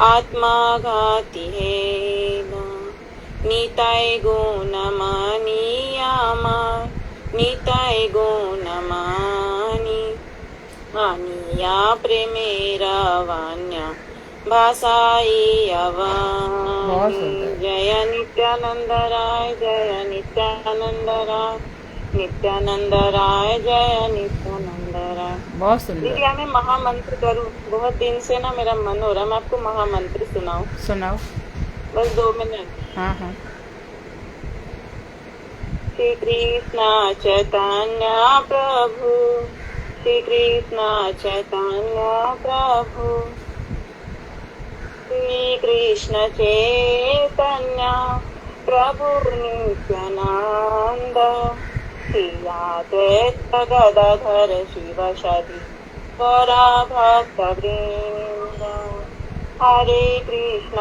D: आत्मा घाती है ना, नीताय गुण मानियामा, नीताय गुण मानी, आनिया प्रेमेरा वान्या भाषाई अवानी, जय नित्यानंद राय, जय नित्यानंद राय, नित्यानंद राय, जय नित्यानंद राय।
A: बहुत सुंदर।
D: दीदी मैं महामंत्र करूं, बहुत दिन से ना मेरा मन हो रहा, मैं आपको महामंत्र सुनाऊं?
A: सुनाओ।
D: बस 2 मिनट।
A: हाँ हाँ।
D: श्री कृष्ण चैतन्य प्रभु, श्री कृष्ण चैतन्य प्रभु, श्री कृष्ण चैतन्य प्रभु नित्यानंद, श्री अद्वैत गदाधर शिवसदि गौरा भक्तवृंद। हरे कृष्ण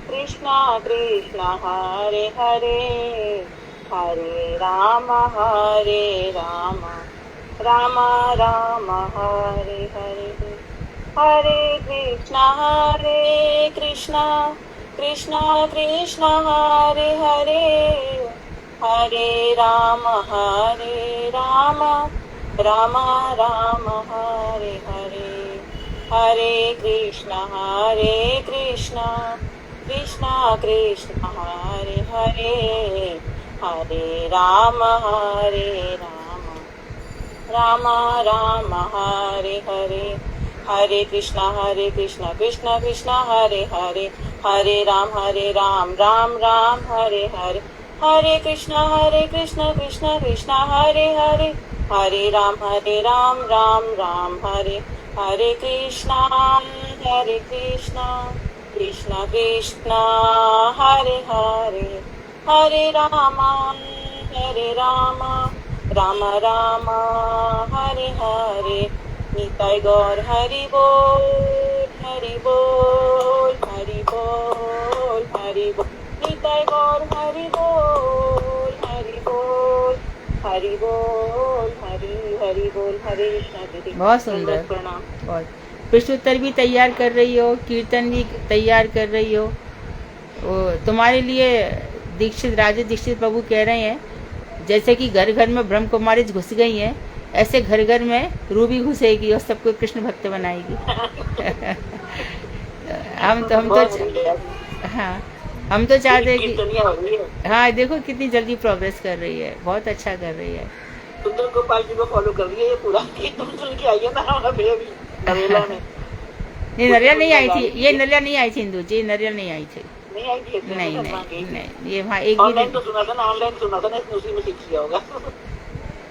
D: कृष्ण कृष्ण हरे हरे, हरे राम राम राम हरे हरे। हरे कृष्ण कृष्ण कृष्ण हरे हरे, हरे राम राम राम हरे हरे। हरे कृष्ण कृष्ण कृष्ण हरे हरे, हरे राम राम राम हरे हरे। हरे कृष्ण कृष्ण कृष्ण हरे हरे, हरे राम राम राम हरे हरे। हरे कृष्ण कृष्ण कृष्ण हरे हरे, हरे राम राम राम हरे। हरे कृष्ण कृष्ण कृष्ण हरे हरे, हरे राम राम राम हरे हरे। निताय गौर हरि बोल, हरि बोल, हरि बोल, हरि बोल। निताय गौर हरि बोल, हरि बोल, हरि बोल, हरि बोल। हरे कृष्णा दीदी,
A: बहुत सुंदर,
D: प्रणाम।
A: बहुत। प्रश्नोत्तर भी तैयार कर रही हो, कीर्तन भी तैयार कर रही हो। वो तुम्हारे लिए राजे दीक्षित प्रभु कह रहे हैं, जैसे कि घर घर में ब्रह्म कुमारी घुस गई हैं, ऐसे घर घर में रूबी घुसेगी और सबको कृष्ण भक्त बनाएगी। हम तो चाहते हैं कि हाँ, देखो कितनी जल्दी प्रोग्रेस कर रही है, बहुत अच्छा कर रही है।
G: सुंदर गोपाल जी को फॉलो कर रही है ये पूरा कीर्तन सुन के आई है ना नरेला में।
A: ये नरियल नहीं आई थी, ये नरियल नहीं आई थी इंदू जी, नरियल नहीं आई थी।
G: नहीं आई थी?
A: नहीं, ये वहाँ एक
G: ऑनलाइन तो सुना था ना, ऑनलाइन सुना था ना, उसी में सीख लिया होगा।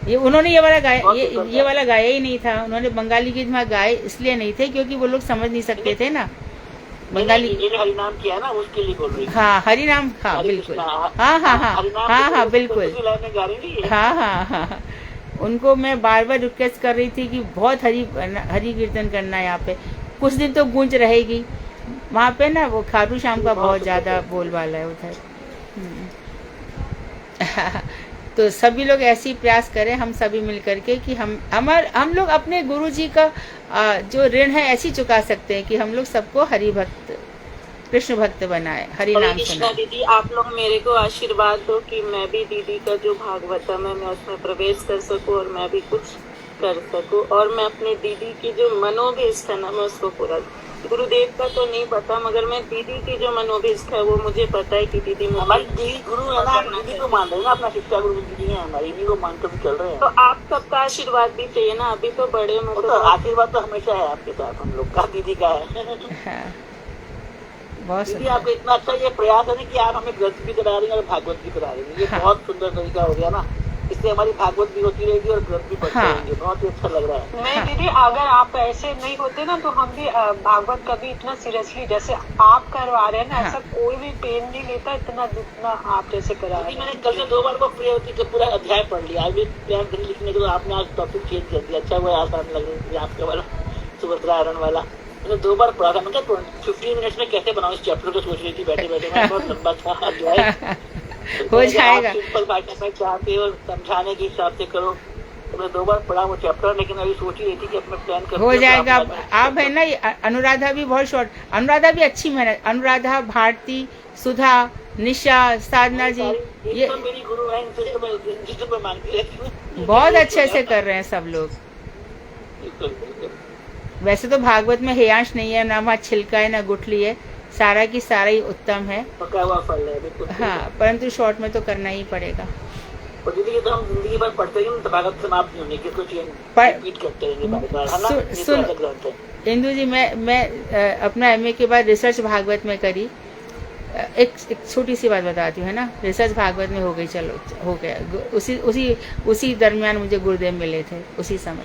A: ये उन्होंने ये वाला गाया, ये वाला गाया ही नहीं था। उन्होंने बंगाली गीत वहाँ गाए इसलिए नहीं थे क्योंकि वो लोग समझ नहीं सकते थे ना बंगाली।
G: हरिनाम किया है ना, उसके लिए बोल रही।
A: हाँ, हरिनाम, हाँ बिल्कुल, हाँ बिल्कुल, हाँ। उनको मैं बार बार रिक्वेस्ट कर रही थी कि बहुत हरि कीर्तन करना है यहाँ पे, कुछ दिन तो गूंज रहेगी वहाँ पे ना। वो खाटू श्याम का बहुत ज्यादा बोलबाला है उधर। तो सभी लोग ऐसी प्रयास करें, हम सभी मिल करके कि हम लोग अपने गुरु जी का जो ऋण है ऐसी चुका सकते हैं कि हम लोग सबको हरि भक्त, कृष्ण भक्त बनाए, हरि नाम सुनाए।
D: दीदी, आप लोग मेरे को आशीर्वाद दो कि मैं भी दीदी का जो भागवतम है मैं उसमें प्रवेश कर सकूं और मैं भी कुछ कर सकूं, और मैं अपने दीदी की जो मनोभीष्ट है ना मैं उसको पूरा, गुरुदेव का तो नहीं पता मगर मैं दीदी की जो मनोभीष्ट है वो मुझे पता है कि दीदी
G: हमारी दीदी गुरु है ना, दीदी को मान रहे हैं ना, अपना शिक्षा गुरु दीदी है हमारी, दीदी को मानकर भी चल रहे हैं।
D: तो आप सबका आशीर्वाद भी चाहिए ना, अभी तो बड़े में
G: तो आशीर्वाद तो हमेशा है आपके साथ, हम लोग का दीदी का है।
A: बहुत
G: दीदी आपका इतना अच्छा ये प्रयास है ना कि आप हमें ग्रंथ भी करा रही हैं और भागवत भी करा रही हैं, ये बहुत सुंदर तरीका हो गया ना, इससे हमारी भागवत भी होती रहेगी और ग्रंथ भी पढ़ते रहेंगे, बहुत ही अच्छा लग रहा है।
F: नहीं दीदी, अगर आप ऐसे नहीं होते ना तो हम भी भागवत का भी इतना सीरियसली जैसे आप करवा रहे हैं ना, ऐसा कोई भी पेन नहीं लेता इतना जितना आप जैसे करा रहे हैं।
G: मैंने कल से 2 बार वो प्रियवती का पूरा अध्याय पढ़ लिया, अभी प्लान लिखने के, आपने आज टॉपिक चेंज कर दिया, अच्छा वो आसान लग रही है आपका वाला सुभद्रा हरण वाला। मैंने 2 बार पढ़ा था, मैं 15 मिनट्स में कैसे बनाऊं इस चैप्टर को सोच रही थी बैठे बैठे, मैं बहुत लंबा था अध्याय।
A: हो जाएगा,
G: सिंपल भाषा में चाहते और समझाने के हिसाब से करो, तो मैं 2 बार पढ़ा वो चैप्टर, लेकिन अभी सोच ही रही थी कि अपने प्लान कर
A: हो जाएगा। आप है ना, अनुराधा भी बहुत शॉर्ट, अनुराधा भी अच्छी मेहनत, अनुराधा, भारती, सुधा, निशा, साधना जी, ये
G: मेरी गुरु है, इनसे तो मैं मांगती रहती हूँ।
A: बहुत अच्छे से कर रहे हैं सब लोग। वैसे तो भागवत में हेयांश नहीं है ना, वहाँ छिलका है ना गुठली है, सारा की सारा ही उत्तम है,
G: पका हुआ फल है बिल्कुल।
A: हाँ, परंतु शॉर्ट में तो करना ही पड़ेगा।
G: और दीदी ये तो हम जिंदगी भर पढ़ते हैं तो भागवत समाप्त नहीं होने की, कुछ रिपीट करते रहेंगे बार-बार, है ना? सुन
A: इंदु जी, मैं अपना MA के बाद रिसर्च भागवत में करी, एक छोटी सी बात बताती हूँ, है ना। रिसर्च भागवत में हो गई, चलो हो गया। उसी दरमियान मुझे गुरुदेव मिले थे उसी समय।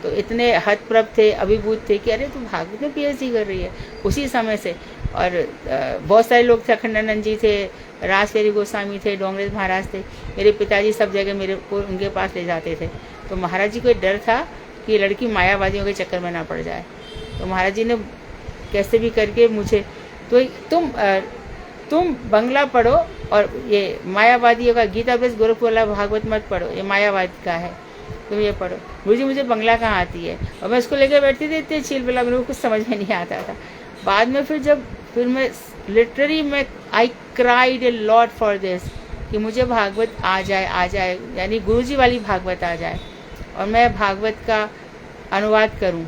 A: तो इतने हतप्रभ थे, अभिभूत थे कि अरे तू भागवत में PhD कर रही है, उसी समय से। और बहुत सारे लोग थे, अखंडानंद जी थे, राजफेरी गोस्वामी थे, डोंगरेज महाराज थे। मेरे पिताजी सब जगह मेरे को उनके पास ले जाते थे। तो महाराज जी को डर था कि लड़की मायावादियों के चक्कर में ना पड़ जाए। तो महाराज जी ने कैसे भी करके मुझे, तो तुम बंगला पढ़ो और ये मायावादियों का गीता बेस गोरखपुर वाला भागवत मत पढ़ो, ये मायावाद का है, तुम ये पढ़ो। मुझे बंगला कहाँ आती है, और मैं उसको लेकर बैठती थी, इतने चील बिला, मेरे को कुछ समझ में नहीं आता था। बाद में फिर मैं लिटरली मैं I cried a lot for this कि मुझे भागवत आ जाए, यानी गुरुजी वाली भागवत आ जाए और मैं भागवत का अनुवाद करूं।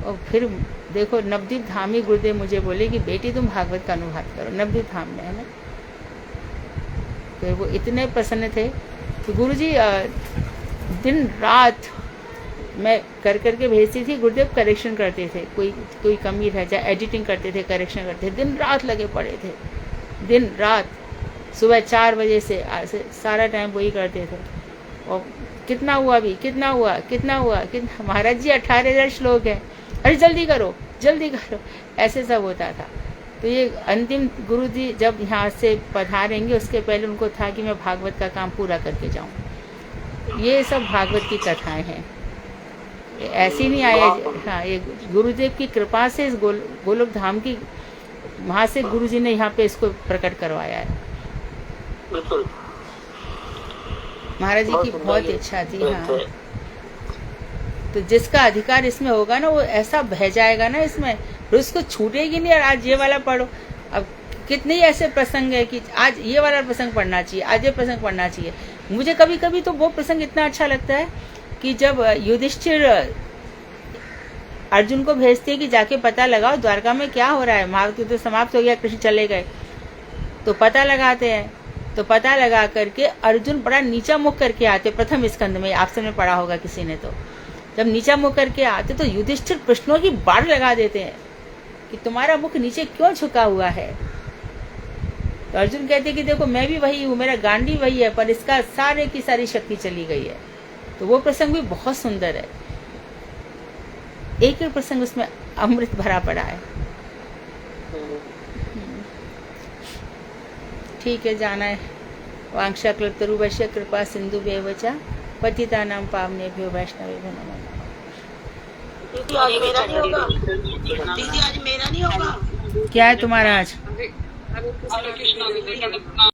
A: और फिर देखो नवदीप धामी गुरुदेव मुझे बोले कि बेटी तुम भागवत का अनुवाद करो, नवदीप धाम में, है ना। फिर वो इतने प्रसन्न थे तो गुरुजी दिन रात मैं कर के भेजती थी, गुरुदेव करेक्शन करते थे, कोई कमी रह जाए एडिटिंग करते थे, करेक्शन करते थे, दिन रात लगे पड़े थे, दिन रात। सुबह 4 बजे से सारा टाइम वही करते थे। और कितना हुआ, महाराज जी 18,000 श्लोक है, अरे जल्दी करो, ऐसे सब होता था। तो ये अंतिम गुरु जी जब यहाँ से पधारेंगे उसके पहले उनको था कि मैं भागवत का काम पूरा करके जाऊँ। ये सब भागवत की कथाएं हैं, ऐसी नहीं आए। हाँ, ये गुरुदेव की कृपा से इस गोलोक धाम की, वहाँ से गुरु जी ने यहाँ पे इसको प्रकट करवाया है।
G: बिल्कुल,
A: महाराज जी की बहुत इच्छा थी। हाँ, तो जिसका अधिकार इसमें होगा ना, वो ऐसा बह जाएगा ना इसमें, फिर उसको छूटेगी नहीं। और आज ये वाला पढ़ो, अब कितने ऐसे प्रसंग है कि आज ये वाला प्रसंग पढ़ना चाहिए, आज ये प्रसंग पढ़ना चाहिए। मुझे कभी कभी तो वो प्रसंग इतना अच्छा लगता है कि जब युधिष्ठिर अर्जुन को भेजते हैं कि जाके पता लगाओ द्वारका में क्या हो रहा है, महाभारत युद्ध समाप्त हो गया, कृष्ण चले गए। तो पता लगाते हैं, तो पता लगा करके अर्जुन बड़ा नीचा मुख करके आते। प्रथम स्कंद में आप सबने पढ़ा होगा किसी ने, तो जब नीचा मुख करके आते तो युधिष्ठिर प्रश्नों की बाढ़ लगा देते हैं कि तुम्हारा मुख नीचे क्यों झुका हुआ है। तो अर्जुन कहते कि देखो मैं भी वही हूँ, मेरा गांडी वही है, पर इसका सारे की सारी शक्ति चली गई है। तो वो प्रसंग भी बहुत सुंदर है, एक प्रसंग उसमें अमृत भरा पड़ा है। ठीक है, जाना है। वांक्षा क्लतरुवश्य कृपा सिंधु बेवचा पतितानां पावनेभ्यो वैष्णवेभ्यो नमः।
E: दीदी आज मेरा नहीं होगा।
A: क्या है तुम्हारा आज?
B: हरे कृष्णा।